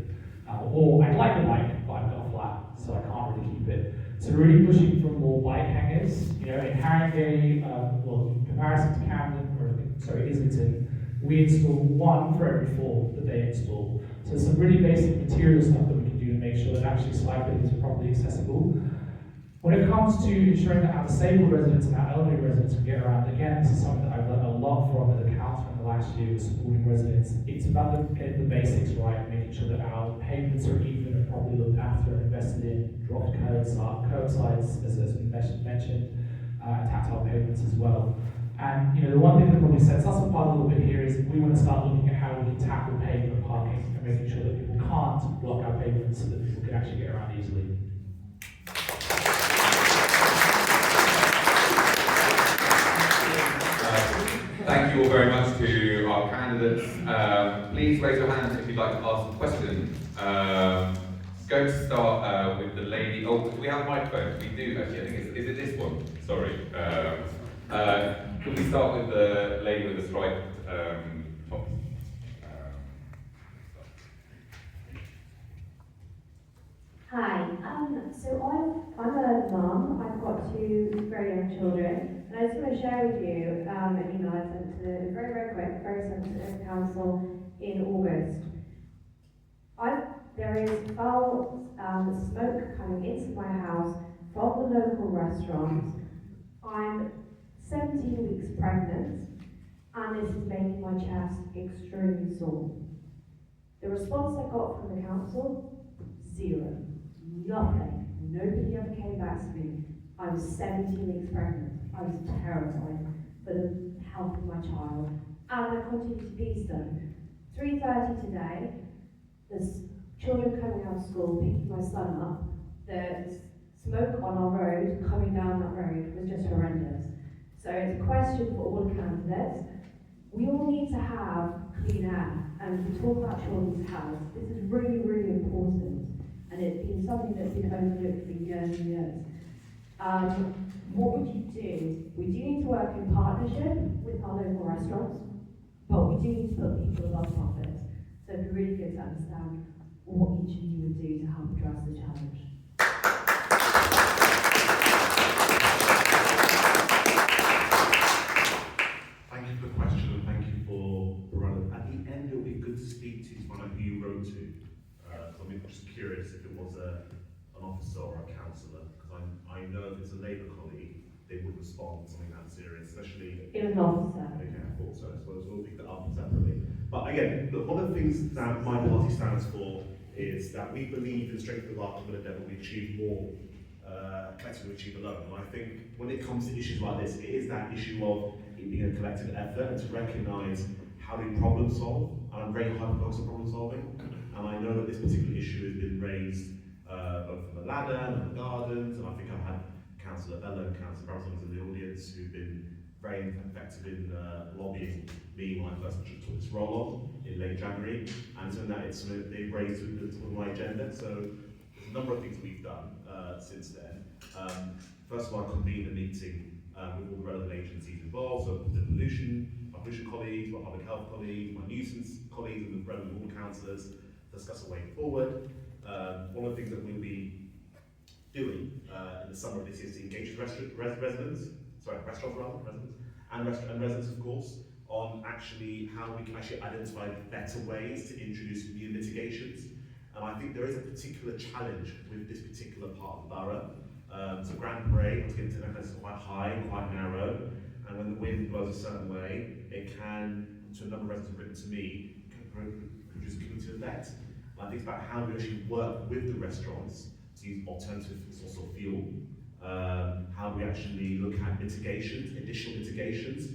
Or I'd like a bike, but I've got a flat, so I can't really keep it. So really pushing for more bike hangers. In Haringey, in comparison to Camden, Islington, we install 1 for every 4 that they install. So some really basic material stuff that we can do to make sure that actually cycling is properly accessible. When it comes to ensuring that our disabled residents and our elderly residents can get around, again, this is something that I've learned a lot from as a councillor in the last year with supporting residents. It's about getting the basics right, making sure that our pavements are even and properly looked after and invested in, dropped curbsides, as we mentioned, tactile pavements as well. And the one thing that probably sets us apart a little bit here is we want to start looking at how we can tackle pavement parking and making sure that people can't block our pavements so that people can actually get around easily. Thank you all very much to our candidates. Please raise your hands if you'd like to ask a question. Going to start with the lady. Oh, do we have a microphone? We do actually. I think is it this one? Sorry. Can we start with the lady with the striped top? Hi, so I'm a mum. I've got 2 very young children, and I just want to share with you an email I sent to very sensitive council in August. There is foul smoke coming into my house from the local restaurant. I'm 17 weeks pregnant, and this is making my chest extremely sore. The response I got from the council, 0. Nothing. Nobody ever came back to me. I was 17 weeks pregnant. I was terrified for the health of my child, and I continue to be so. 3:30 today, there's children coming out of school, picking my son up. The smoke on our road, coming down that road, was just horrendous. So it's a question for all candidates. We all need to have clean air, and we talk about children's health. This is really, really important, and it's been something that's been overlooked for years and years. What would you do? We do need to work in partnership with our local restaurants, but we do need to put people above profits. So it'd be really good to understand what each of you would do to help address the challenge. Thank you for the question, and thank you for running. At the end, it would be good to speak to find out who you wrote to. Because I'm just curious if it was an officer or a councillor. Because I know if it's a Labour colleague, they would respond to something that serious, especially. It was an officer. Okay, I thought so. I suppose we'll pick that up separately. But again, look, one of the things that my party stands for is that we believe in strength of our common endeavour, we achieve more collectively, we achieve alone. And I think when it comes to issues like this, it is that issue of it being a collective effort and to recognise how we problem solve. And I'm very hyper-focused on problem solving. And I know that this particular issue has been raised both from the ladder and the gardens, and I think I've had Councillor Bella and Councillor Brabazon in the audience who've been very effective in lobbying me when I first took this role on in late January, and something that it's something they've raised on my agenda. So there's a number of things we've done since then. First of all, I convened a meeting with all the relevant agencies involved, so the my pollution colleagues, my public health colleagues, my nuisance colleagues, and the relevant ward councillors to discuss a way forward. One of the things that we'll be doing in the summer of this year is to engage with residents, and residents, of course, on actually how we can actually identify better ways to introduce new mitigations. And I think there is a particular challenge with this particular part of the borough. So Grand Parade, to get to that, is quite high, quite narrow, and when the wind blows a certain way, it can, to a number of residents have written to me, can produce a cumulative effect. And I think it's about how we actually work with the restaurants to use alternative source of fuel. How we actually look at mitigations, additional mitigations.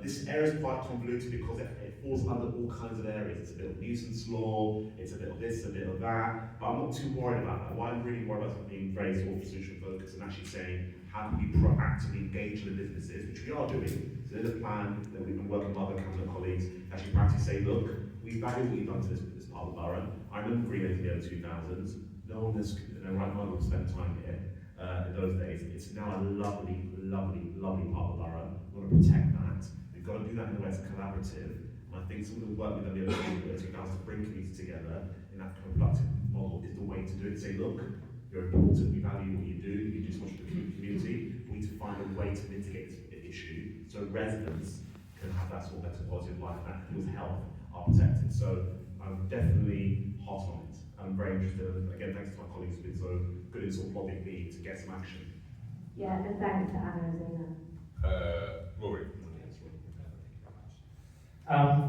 This area is quite convoluted because it falls under all kinds of areas. It's a bit of nuisance law, it's a bit of this, a bit of that, but I'm not too worried about that. What I'm really worried about is being very sort of solution focused and actually saying, how can we proactively engage with the businesses, which we are doing. So there's a plan that we've been working with other council colleagues, actually practically say, look, we value what you've done to this part of the borough. I remember Green in the early 2000s, no one has, right now, we've spent time here. In those days, it's now a lovely, lovely, lovely part of the borough. We want to protect that. We've got to do that in a way that's collaborative. And I think some of the work we've done in the early 2000s to bring communities together in that kind of productive model is the way to do it. Say, look, you're important, we value what you do so much for the community. We need to find a way to mitigate the issue so residents can have that sort of better quality of life and people's health are protected. So I'm definitely hot on it. I'm very interested, and again, thanks to my colleagues who've been so good in sort of lobbying me to get some action. Yeah, and thanks to Anna and Zena. Rory.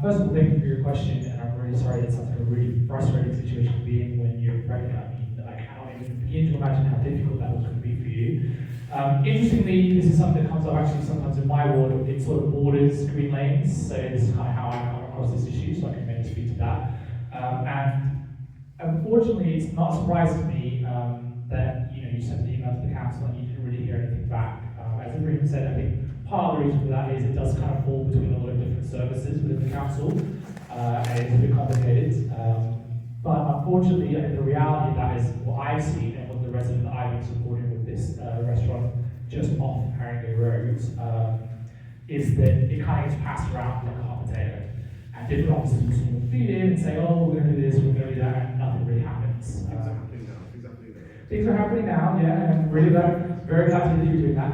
First of all, thank you for your question, and I'm really sorry that sounds like a really frustrating situation to be in when you're pregnant. I mean, I cannot even begin to imagine how difficult that was going to be for you. Interestingly, this is something that comes up actually sometimes in my ward. It sort of borders Green Lanes, so this is kind of how I come across this issue, so I can maybe speak to that. And unfortunately, it's not a surprise to me that you sent an email to the council and you didn't really hear anything back. As Ibrahim said, I think part of the reason for that is it does kind of fall between a lot of different services within the council, and it's a bit complicated. But unfortunately, the reality of that is what I've seen and what the resident that I've been supporting with this restaurant just off Haringey Road is that it kind of gets passed around like a hot potato. And different officers will sort of feed in and say, oh, we're going to do this, we're going to do that, and nothing really happens. Things are happening now, yeah, and I'm really very glad to hear you doing that.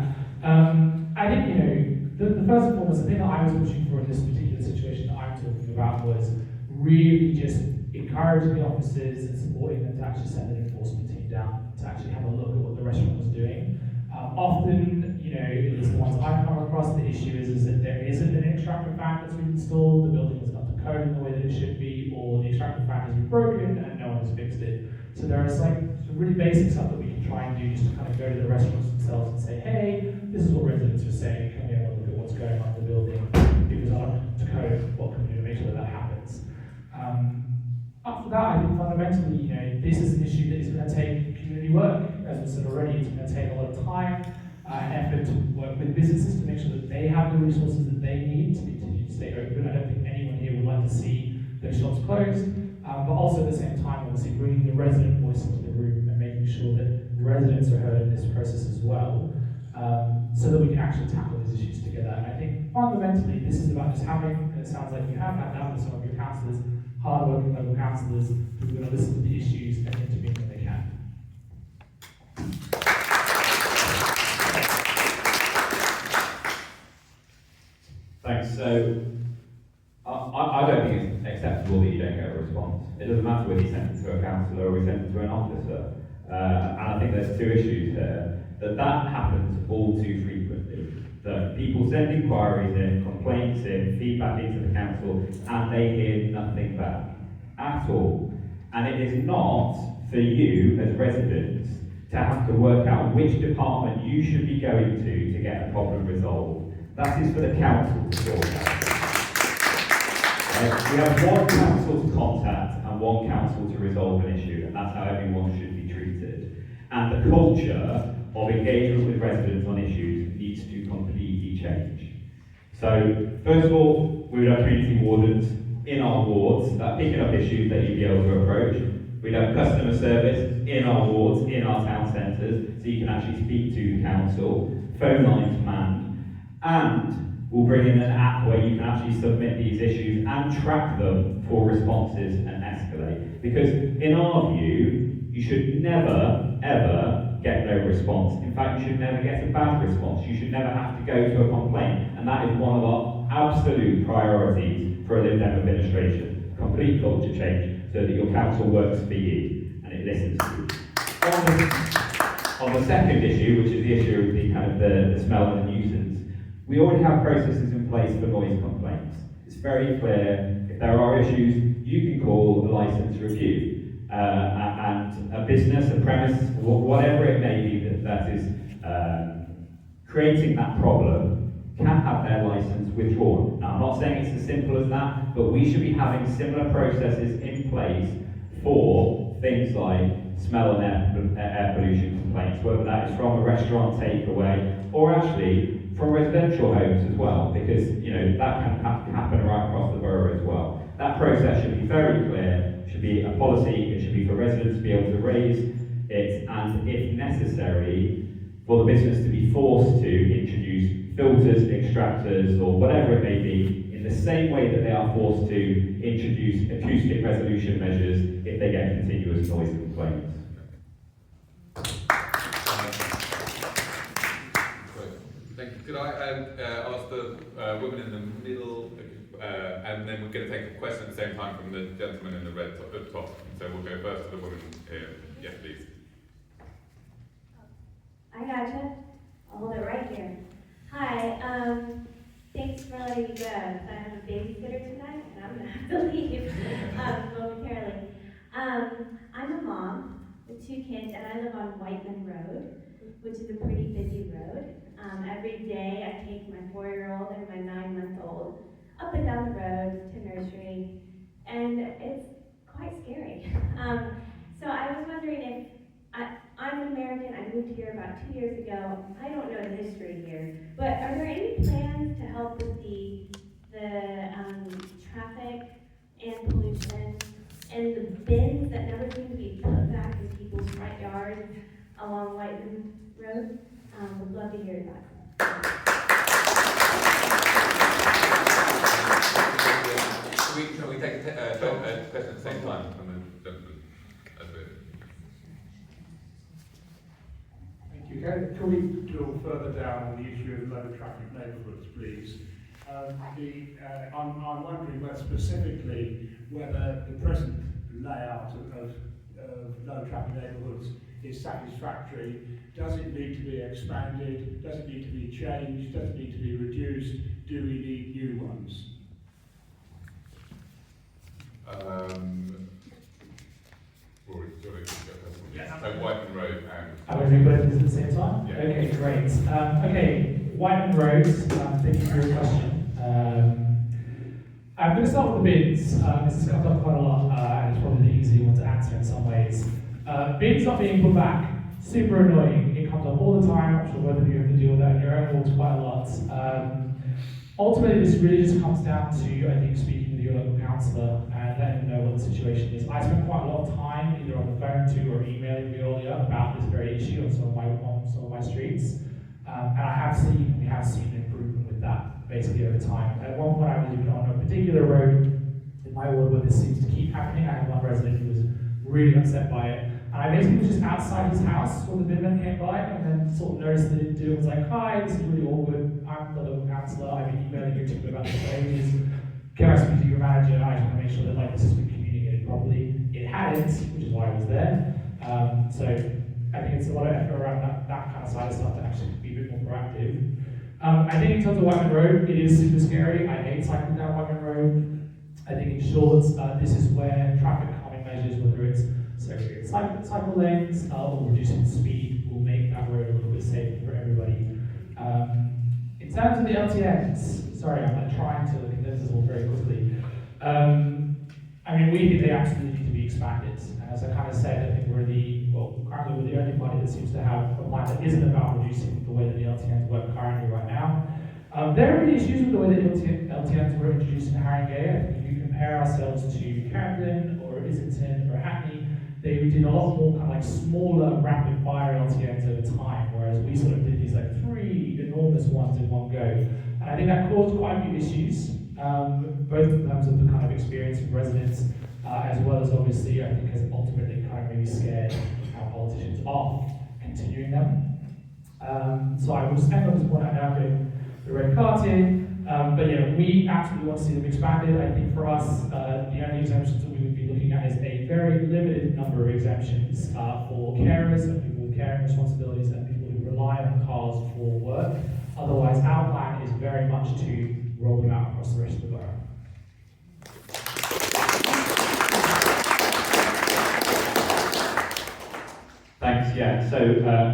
I think, the first and foremost, the thing that I was pushing for in this particular situation that I'm talking about was really just encouraging the officers and supporting them to actually send an enforcement team down to actually have a look at what the restaurant was doing. Often, at least the ones I've come across, the issue is that there isn't an extractor fan that's been installed, the building isn't up to code in the way that it should be, or the extractor fan has been broken and no one has fixed it. So there's like some really basic stuff that we can try and do just to kind of go to the restaurants themselves and say, hey, this is what residents are saying, can we have a look at what's going on in the building? If it's not up to code, what can we do to make sure that happens? After that, I think fundamentally, this is an issue that is going to take community work. As I said already, it's going to take a lot of time and effort to work with businesses to make sure that they have the resources that they need to continue to stay open. I don't think anyone here would like to see those shops closed, but also at the same time, obviously, bringing the resident voice into the room and making sure that residents are heard in this process as well, so that we can actually tackle these issues together. And I think fundamentally, this is about just having, and it sounds like you have had that with some of your councillors, hard-working local councillors who are going to listen to the issues and intervene when they can. Thanks. So, I don't think it's acceptable that you don't get a response. It doesn't matter whether you send it to a councillor or you send it to an officer. And I think there's two issues here. That happens all too frequently. That people send inquiries in, complaints in, feedback into the council, and they hear nothing back at all. And it is not for you as residents to have to work out which department you should be going to get a problem resolved. That is for the council to sort out. We have one council to contact and one council to resolve an issue, and that's how everyone should be treated. And the culture of engagement with residents on issues needs to completely change. So, first of all, we would have community wardens in our wards that are picking up issues that you'd be able to approach. We'd have customer service in our wards, in our town centres, so you can actually speak to the council, phone lines manned, and we'll bring in an app where you can actually submit these issues and track them for responses and escalate. Because in our view, you should never, ever get no response. In fact, you should never get a bad response. You should never have to go to a complaint. And that is one of our absolute priorities for a Lib Dem administration. Complete culture change so that your council works for you and it listens to you. On the second issue, which is the issue of the kind of the smell and the nuisance, we already have processes in place for noise complaints. It's very clear, if there are issues, you can call a licence review. And a business, a premise, whatever it may be that is creating that problem can have their licence withdrawn. Now, I'm not saying it's as simple as that, but we should be having similar processes in place for things like smell and air pollution complaints, whether that is from a restaurant takeaway or actually from residential homes as well, because that can happen right across the borough as well. That process should be very clear, should be a policy, it should be for residents to be able to raise it, and if necessary, for the business to be forced to introduce filters, extractors, or whatever it may be, in the same way that they are forced to introduce acoustic resolution measures if they get continuous noise complaints. Thank you. Could I ask the woman in the middle, and then we're going to take a question at the same time from the gentleman in the red top, at the top. So we'll go first to the woman here. Yeah, please. I gotcha. I'll hold it right here. Hi, thanks for letting me go. I have a babysitter tonight, and I'm going to have to leave momentarily. I'm a mom with 2 kids, and I live on Whiteman Road, which is a pretty busy road. Every day I take my 4-year-old and my 9-month-old up and down the road to nursery, and it's quite scary. So I was wondering if, I'm an American, I moved here about 2 years ago. I don't know the history here, but are there any plans to help with the traffic and pollution and the bins that never seem to be put back in people's front yards along Whiteman Road? Would love to hear about that. Can we take a question at the same time from the gentleman? Thank you. Can we drill further down on the issue of low traffic neighbourhoods, please? I'm wondering whether the present layout of low traffic neighbourhoods is satisfactory. Does it need to be expanded? Does it need to be changed? Does it need to be reduced? Do we need new ones? Whiteman Road and... Are we doing both of these at the same time? Yeah. Okay, great. Okay, Whiteman Road, thank you for your question. I'm going to start with the bins. This has come up quite a lot, and it's probably the easier one to answer in some ways. Bins not being put back, super annoying. It comes up all the time. I'm sure both of you have to deal with that in your own wards quite a lot. Ultimately, this really just comes down to, I think, speaking with your local councillor and letting them know what the situation is. I spent quite a lot of time either on the phone to or emailing Veolia about this very issue on some of my streets, and we have seen improvement with that basically over time. At one point, I was even on a particular road in my ward where this seems to keep happening. I had one resident who was really upset by it. And I basically was just outside his house when the binman came by, and then sort of noticed that it didn't do it. Was like, hi, this is really awkward. I'm the local councillor. I've been emailing your team about this for ages. Can I speak to your manager? I just want to make sure that this has been communicated properly. It hadn't, which is why I was there. So I think it's a lot of effort around that kind of side of stuff to actually be a bit more proactive. I think in terms of Whiteman Road, it is super scary. I hate cycling down Whiteman Road. I think in short, this is where traffic calming measures, whether it's segregated cycle lanes or reducing speed, will make that road a little bit safer for everybody. In terms of the LTNs, sorry, I'm trying to condense this all very quickly. I mean, we think they absolutely need to be expanded. And as I kind of said, I think currently we're the only party that seems to have a plan that isn't about reducing the way that the LTNs work currently right now. There are issues with the way that LTNs were introduced in Haringey. I think if you compare ourselves to Camden or Islington or Hackney, they did a lot more kind of like smaller, rapid fire LTNs over time, whereas we sort of did these like 3 enormous ones in one go. And I think that caused quite a few issues, both in terms of the kind of experience of residents, as well as obviously I think has ultimately kind of maybe scared our politicians off continuing them. So I will just end on this point. I know I'm doing the red card here. But yeah, we absolutely want to see them expanded. I think for us, the only exemptions that we would be looking at is a very limited number of exemptions for carers and people with caring responsibilities and people who rely on cars for work. Otherwise, our plan is very much to roll them out across the rest of the borough. Thanks, yeah. So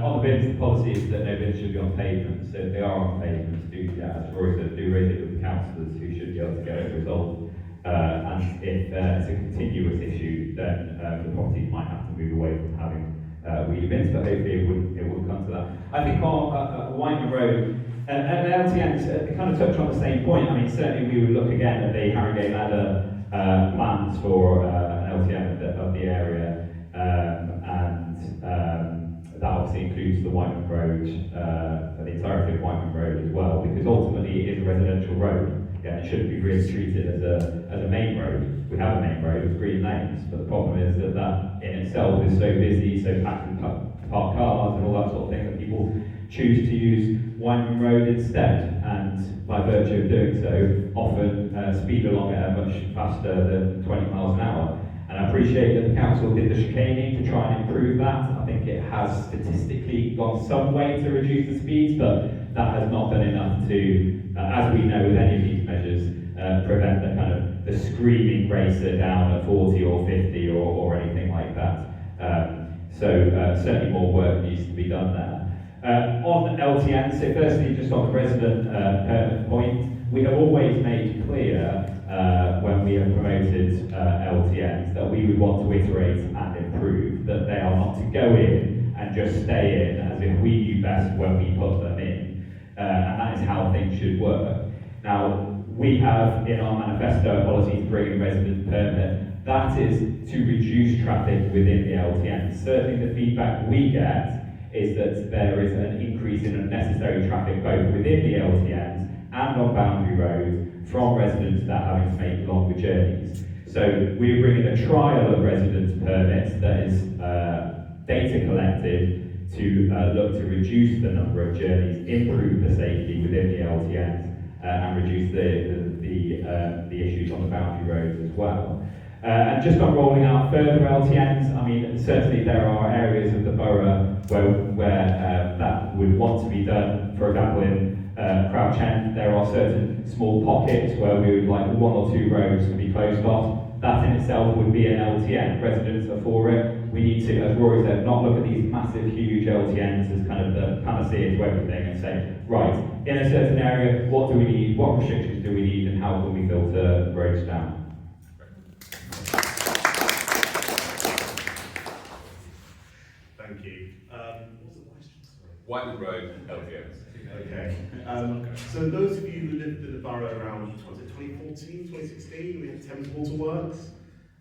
on the bins, the policy is that no bins should be on pavements. So if they are on pavements, as Rory said, do raise it with the councillors who should be able to get it resolved. And if it's a continuous issue, then the properties might have to move away from having wheelie bins, but hopefully it will come to that. I think on Wyman Road, and LTNs kind of touch on the same point. I mean, certainly we would look again at the Haringey ladder plans for an LTN of the area. That obviously includes the Wyman Road, the entirety of Wyman Road as well, because ultimately it is a residential road. Yeah, it shouldn't be really treated as a main road. We have a main road with green lanes, but the problem is that in itself is so busy, so packed with parked cars and all that sort of thing that people choose to use Wyman Road instead, and by virtue of doing so, often speed along at a much faster than 20 miles an hour. And I appreciate that the council did the chicaning to try and improve that. I think it has statistically gone some way to reduce the speeds, but that has not been enough to, as we know with any of these measures, prevent the kind of the screaming racer down at 40 or 50 or anything like that. So certainly more work needs to be done there. On LTN, so firstly just on the resident permit point, we have always made clear when we have promoted LTNs that we would want to iterate and improve, that they are not to go in and just stay in as if we knew best when we put them in. And that is how things should work. Now, we have in our manifesto a policy to bring in resident permit. That is to reduce traffic within the LTNs. Certainly the feedback we get is that there is an increase in unnecessary traffic both within the LTNs and on boundary roads from residents that are having to make longer journeys. So we're bringing a trial of residence permits that is data collected to look to reduce the number of journeys, improve the safety within the LTNs, and reduce the issues on the boundary roads as well. And just on rolling out further LTNs, I mean, certainly there are areas of the borough where that would want to be done. For example, in Crouch End, there are certain small pockets where we would like 1 or 2 roads to be closed off. That in itself would be an LTN. Residents are for it. We need to, as Rory said, not look at these massive, huge LTNs as kind of the panacea to everything and say, right, in a certain area, what do we need, what restrictions do we need, and how can we filter roads down? Thank you. What was the question? Sorry. Wyman Road, LTNs. Okay. So those of you who lived in the borough around, what was it, 2014, 2016, we had Thames Waterworks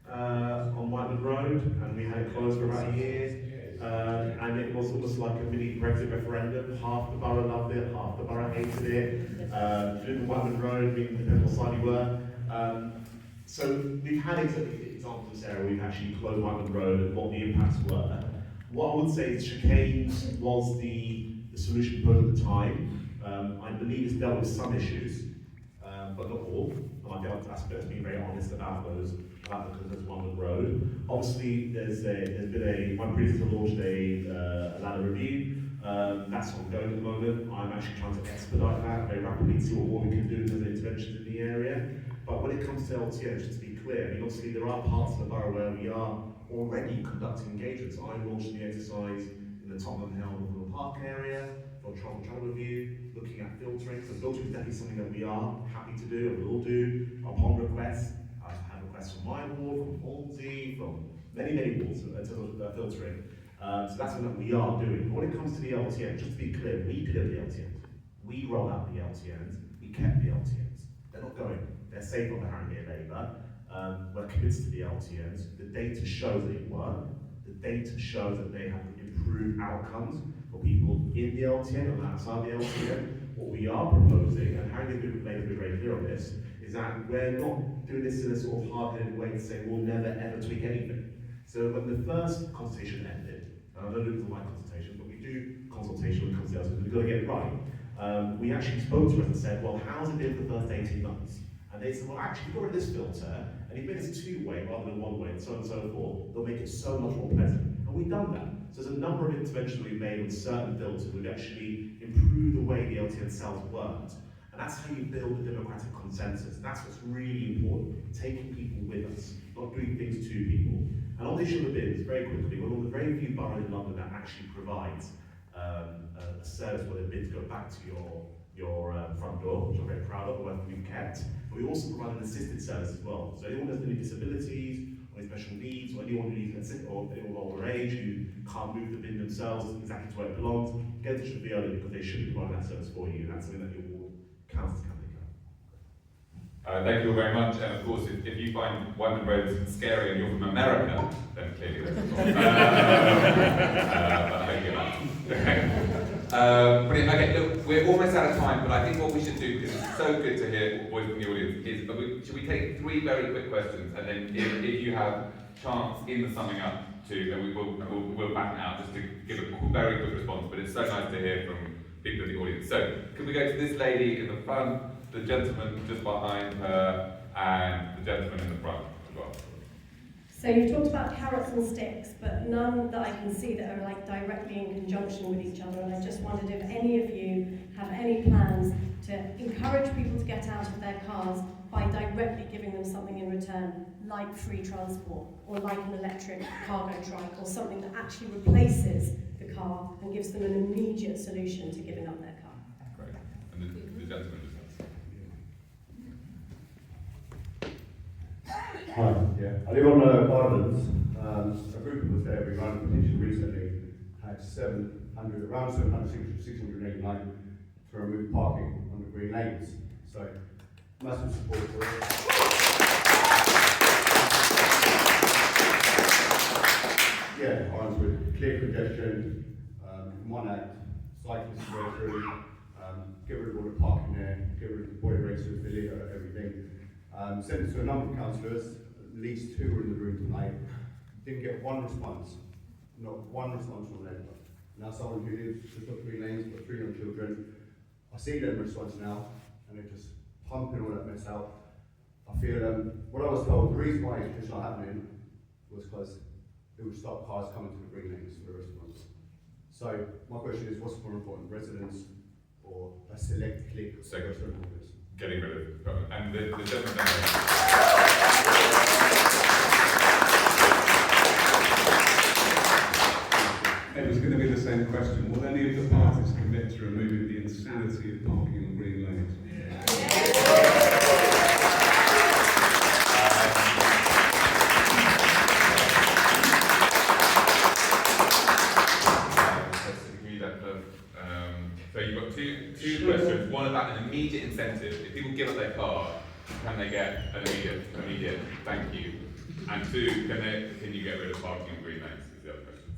on Whiteman Road, and we had it closed for about a year. And it was almost like a mini Brexit referendum. Half the borough loved it, half the borough hated it. Living Whiteman Road, being depends what side you were. So we've had examples in this area. We've actually closed Whiteman Road and what the impacts were. What I would say is chicanes was the solution proposed at the time. I believe it's dealt with some issues, but not all. And I think that's being very honest about those Wyman Road. Obviously, my predecessor launched a ladder review. That's ongoing at the moment. I'm actually trying to expedite that very rapidly to see what more we can do in terms of interventions in the area. But when it comes to LTO, just to be clear, I mean, obviously there are parts of the borough where we are already conducting engagements. I launched the exercise in the Tottenham Hill Northern Park area for a travel review, looking at filtering. So filtering is definitely something that we are happy to do and will do upon request. I've had requests from my ward, from Hornsey, from many wards in terms of filtering. So that's something that we are doing. But when it comes to the LTN, just to be clear, we deliver the LTNs. We roll out the LTNs. kept the LTNs. They're not going. They're safe on the Haringey Labour. We're committed to the LTNs. The data shows that it worked. The data shows that they have improved outcomes for people in the LTN and outside the LTN. What we are proposing, and Haringey's been very clear on this, is that we're not doing this in a sort of hard-headed way to say we'll never ever tweak anything. So when the first consultation ended, and I don't know if it was my consultation, but we do consultation when it comes to LTNs, we've got to get it right. We actually spoke to us and said, well, how's it been for the first 18 months? And they said, well, actually, got rid of this filter, and if you make this two-way rather than one-way, and so on and so forth, they'll make it so much more pleasant. And we've done that. So there's a number of interventions we've made with certain filters. We've actually improved the way the LTN cells worked. And that's how you build the democratic consensus. That's what's really important, taking people with us, not doing things to people. And on the issue of the bins, very quickly, we're one of the very few boroughs in London that actually provides a service where the bins go back to your front door, which I'm very proud of, the work we've kept. But we also provide an assisted service as well. So anyone who has any disabilities, or any special needs, or anyone who needs or anyone older age who can't move the bin themselves exactly to where it belongs, get in touch with the early because they should be providing that service for you. And that's something that your ward councils can pick up. Thank you all very much. And of course, if you find Wyman roads scary and you're from America, then clearly there's a problem. But I hope you're not. Brilliant. Okay, look, we're almost out of time, but I think what we should do, because it's so good to hear voice from the audience, is should we take 3 very quick questions, and then if you have chance in the summing up to, and we'll back it out just to give a very quick response. But it's so nice to hear from people in the audience. So, can we go to this lady in the front, the gentleman just behind her, and the gentleman in the front as well? So you've talked about carrots and sticks, but none that I can see that are like directly in conjunction with each other. And I just wondered if any of you have any plans to encourage people to get out of their cars by directly giving them something in return, like free transport, or like an electric cargo trike, or something that actually replaces the car and gives them an immediate solution to giving up their car. Great. And the gentleman just has. Hi, yeah. I live on Gardens. A group of us there, we ran a petition recently, had around 689 to remove parking on the green lanes. So, massive support for it. Yeah, ours with clear congestion, one act, cyclists to go through, get rid of all the parking there, get rid of the boy racers, everything. Sent it to a number of councillors, at least 2 were in the room tonight. Didn't get one response, not one response from Labour. Now someone who lives just up 3 lanes, got 3 young children, I see them response now, and they're just pumping all that mess out. I feel, what I was told, the reason why it's just not happening was because it would stop cars coming to the green lanes for the rest of the month. So my question is, what's more important, residents or a select clique of restaurant owners? Getting rid of and the gentleman It was going to be the same question. Will any of the parties commit to removing the insanity of parking on green lanes? So you've got two questions. One about an immediate incentive. If people give up their car, can they get an immediate thank you? And 2, can you get rid of parking on green lanes? Is the other question.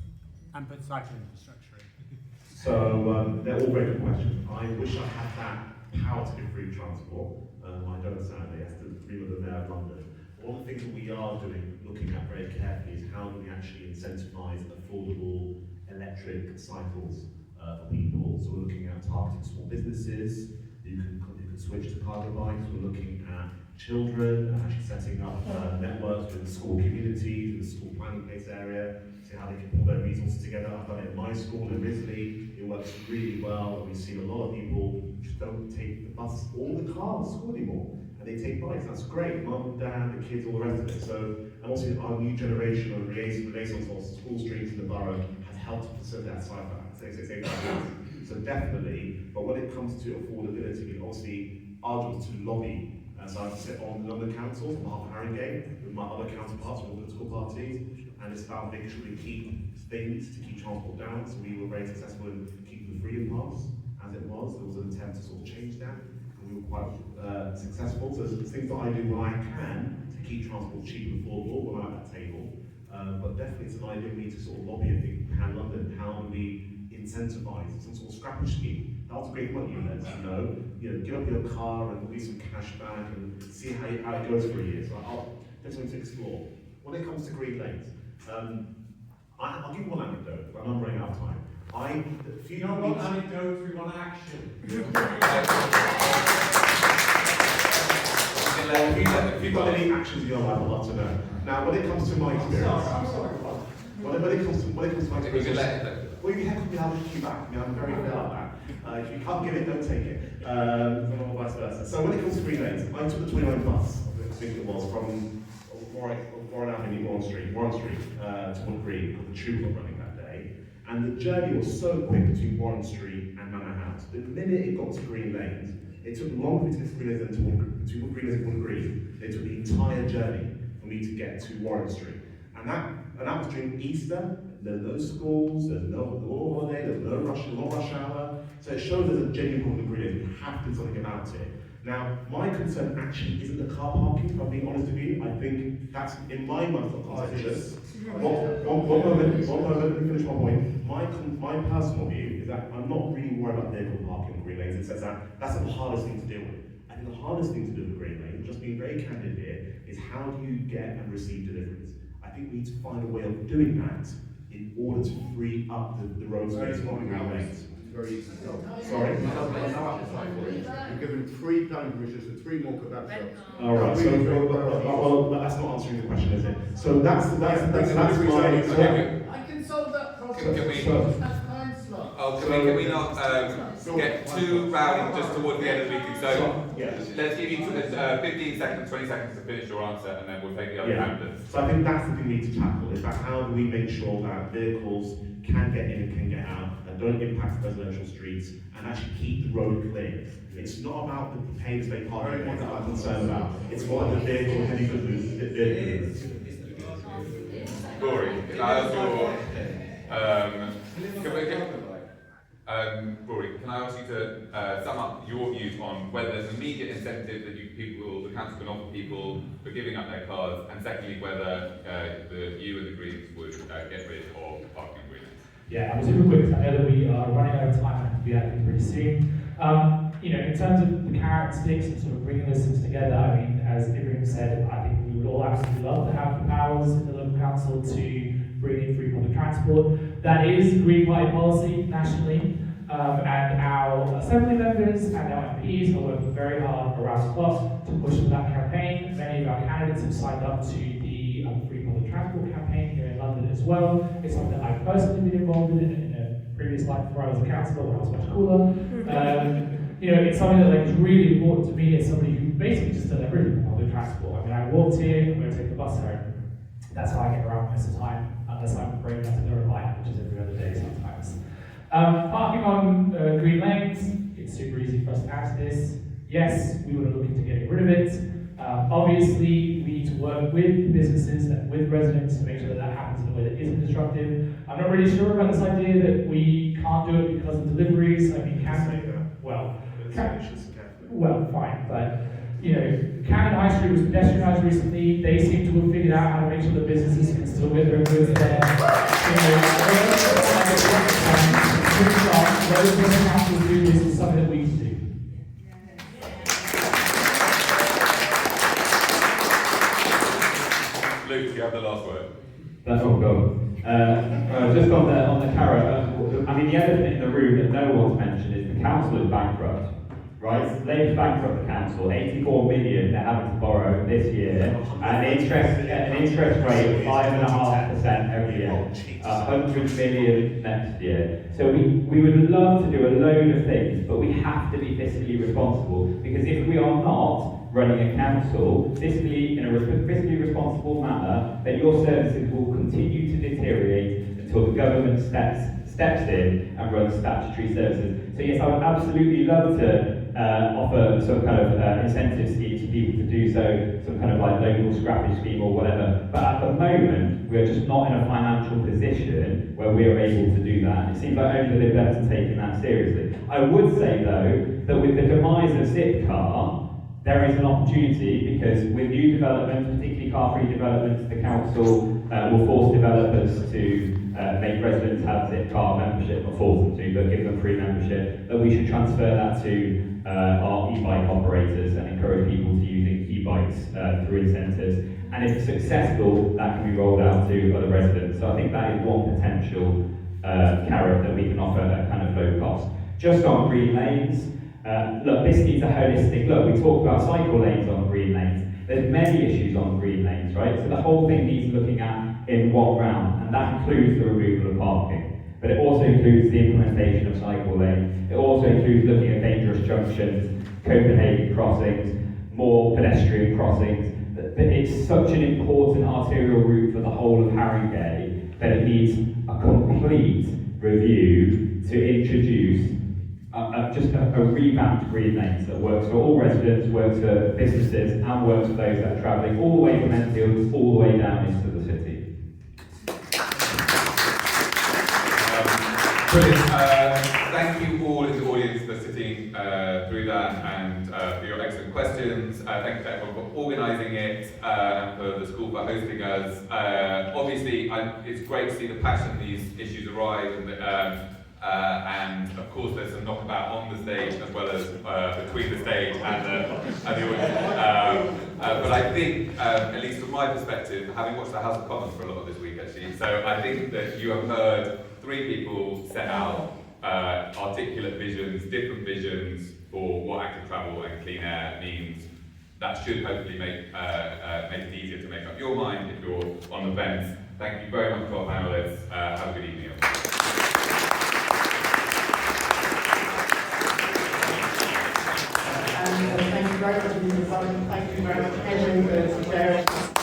And put cycling infrastructure in. So they're all very good questions. I wish I had that power to give free transport. I don't sadly, as the Mayor of London. One of the things that we are doing, looking at very carefully, is how do we actually incentivise affordable electric cycles for people. So we're looking at targeting small businesses. You can switch to cargo bikes. We're looking at children and actually setting up networks with the school communities, in the school planning place area, see how they can pull their resources together. I've done it in my school in Risley. It works really well, and we've seen a lot of people just don't take the bus or the car to school anymore, and they take bikes. That's great. Mum, dad, the kids, all the rest of it. So, and also our new generation of Renaissance of school streets in the borough has helped facilitate that cycle. So definitely, but when it comes to affordability, obviously our job is to lobby. So I sit on London Council on behalf of Haringey with my other counterparts from the political parties, and it's about making sure we keep things to keep transport down. So we were very successful in keeping the freedom pass as it was. There was an attempt to sort of change that. we were quite successful. So there's things that I do when I can to keep transport cheap and affordable when I'm at that table. But definitely it's an idea we need to sort of lobby and think, how London, how do we incentivise some sort of scrappage scheme? That was a great point, you know, give up your car and leave some cash back and see how it goes for a year. So that's something to explore. When it comes to green lanes, I'll give one anecdote, but I'm running out of time. You don't want anecdotes, we want action. If you've got any actions in your life, I'd love to know. Now, when it comes to my experience, I'm sorry. when it comes to my experience, well, you have to be able to keep you back. I'm very fair at that. If you can't give it, don't take it, or vice versa. So when it comes to green lanes, I took the 29 bus, I think it was, from Warren Avenue, Warren Street to Wood Green, because the tube was running that day. And the journey was so quick between Warren Street and Manor House. The minute it got to green lanes, it took longer to get to green lanes than between green lanes and Wood Green. It took the entire journey for me to get to Warren Street. And that was during Easter. There's no schools, there's no holiday, there's no rush hour. So it shows there's a genuine problem with green lanes. We have to do something about it. Now, my concern actually isn't the car parking, if I'm being honest with you. I think that's, in my mind, not contentious. One moment, let me finish my point. My personal view is that I'm not really worried about vehicle parking on green lanes. It says that's the hardest thing to deal with. I think the hardest thing to do with green lanes, just being very candid here, is how do you get and receive deliveries? I think we need to find a way of doing that in order to free up the road space on green lanes. Very easy. Sorry? You're given 3 planning permissions and 3 more kebab shops. All right. So, well, that's not answering the question, is it? So that's my. I can solve that problem. Can we? That's time slot. Oh, can we not get too rowdy just towards the end of the meeting? So let's give you 15 seconds, 20 seconds to finish your answer, and then we'll take the other candidates. So I think that's the thing we need to tackle, is that how do we make sure that vehicles can get in and can get out, and don't impact residential streets, and actually keep the road clear. It's not about the paying state parking that I'm concerned about. It's more like the vehicle heavy goods. Rory, can I ask Rory, can I ask you to sum up your views on whether there's an immediate incentive that the council can offer people for giving up their cars, and secondly, whether you and the Greens would get rid of parking agreements? Yeah, I'm super quick, because I know that we are running out of time and have to be acting pretty soon. In terms of the carrot and sticks and sort of bringing those things together, I mean, as Ibrahim said, I think we would all absolutely love to have the powers in the local council to bring in free public transport. That is Green Party policy nationally, and our assembly members and our MPs are working very hard around the clock to push for that campaign. Many of our candidates have signed up to the free public transport campaign here in London as well. It's something that I've personally been involved in a previous life before I was a councillor, when I was much cooler. It's something that is really important to me as somebody who basically just does everything with public transport. I mean, I walked here, I'm going to take the bus home. That's how I get around most of the time, unless I'm brave enough to go and buy it, which is every other day sometimes. Parking on green lanes, it's super easy for us to answer this. Yes, we would look into getting rid of it. Obviously, we need to work with businesses and with residents to make sure that happens in a way that isn't disruptive. I'm not really sure about this idea that we can't do it because of deliveries. I mean, fine, but Camden High Street was pedestrianised recently. They seem to have figured out how to make sure that businesses can still get their goods there. Whether the council do this is something that we can do. Luke, you have the last word. That's all good. Just on the carrot, I mean, the elephant in the room that no one's mentioned is the council is bankrupt, right? Labour's bankrupt the council, 84 million they're having to borrow this year, and an interest rate of 5.5% every year, 100 million next year. So we would love to do a load of things, but we have to be fiscally responsible, because if we are not running a council fiscally in a fiscally responsible manner, then your services will continue to deteriorate until the government steps in and runs statutory services. So yes, I would absolutely love to offer some kind of incentive scheme to people to do so, some kind of local scrappage scheme or whatever. But at the moment, we are just not in a financial position where we are able to do that. It seems like only the Lib Dems are taking that seriously. I would say though that with the demise of Zipcar, there is an opportunity because with new developments, particularly car-free developments, the council will force developers to make residents have Zipcar membership, not force them to, but give them free membership, that we should transfer that to our e-bike operators and encourage people to using e-bikes through incentives. And if successful, that can be rolled out to other residents. So I think that is one potential carrot that we can offer at kind of low cost. Just on green lanes, look, this needs a holistic look. We talked about cycle lanes on green lanes. There's many issues on green lanes, right? So the whole thing needs looking at in one round, and that includes the removal of parking. But it also includes the implementation of cycle lanes. It also includes looking at dangerous junctions, Copenhagen crossings, more pedestrian crossings. It's such an important arterial route for the whole of Haringey that it needs a complete review to introduce just a revamped green lanes that works for all residents, works for businesses, and works for those that are travelling all the way from Enfield all the way down into the city. Brilliant. Thank you all in the audience for sitting through that and for your excellent questions. Thank you to everyone for organising it and for the school for hosting us. Obviously, it's great to see the passion these issues arise and of course there's some knockabout on the stage as well as between the stage and the audience. But I think, at least from my perspective, having watched the House of Commons for a lot of this week actually, so I think that you have heard three people set out articulate visions, different visions for what active travel and clean air means. That should hopefully make it easier to make up your mind if you're on the fence. Thank you very much to our panelists. Have a good evening. Thank you very much, Mr. Sullivan. Thank you very much, Henry, for sharing.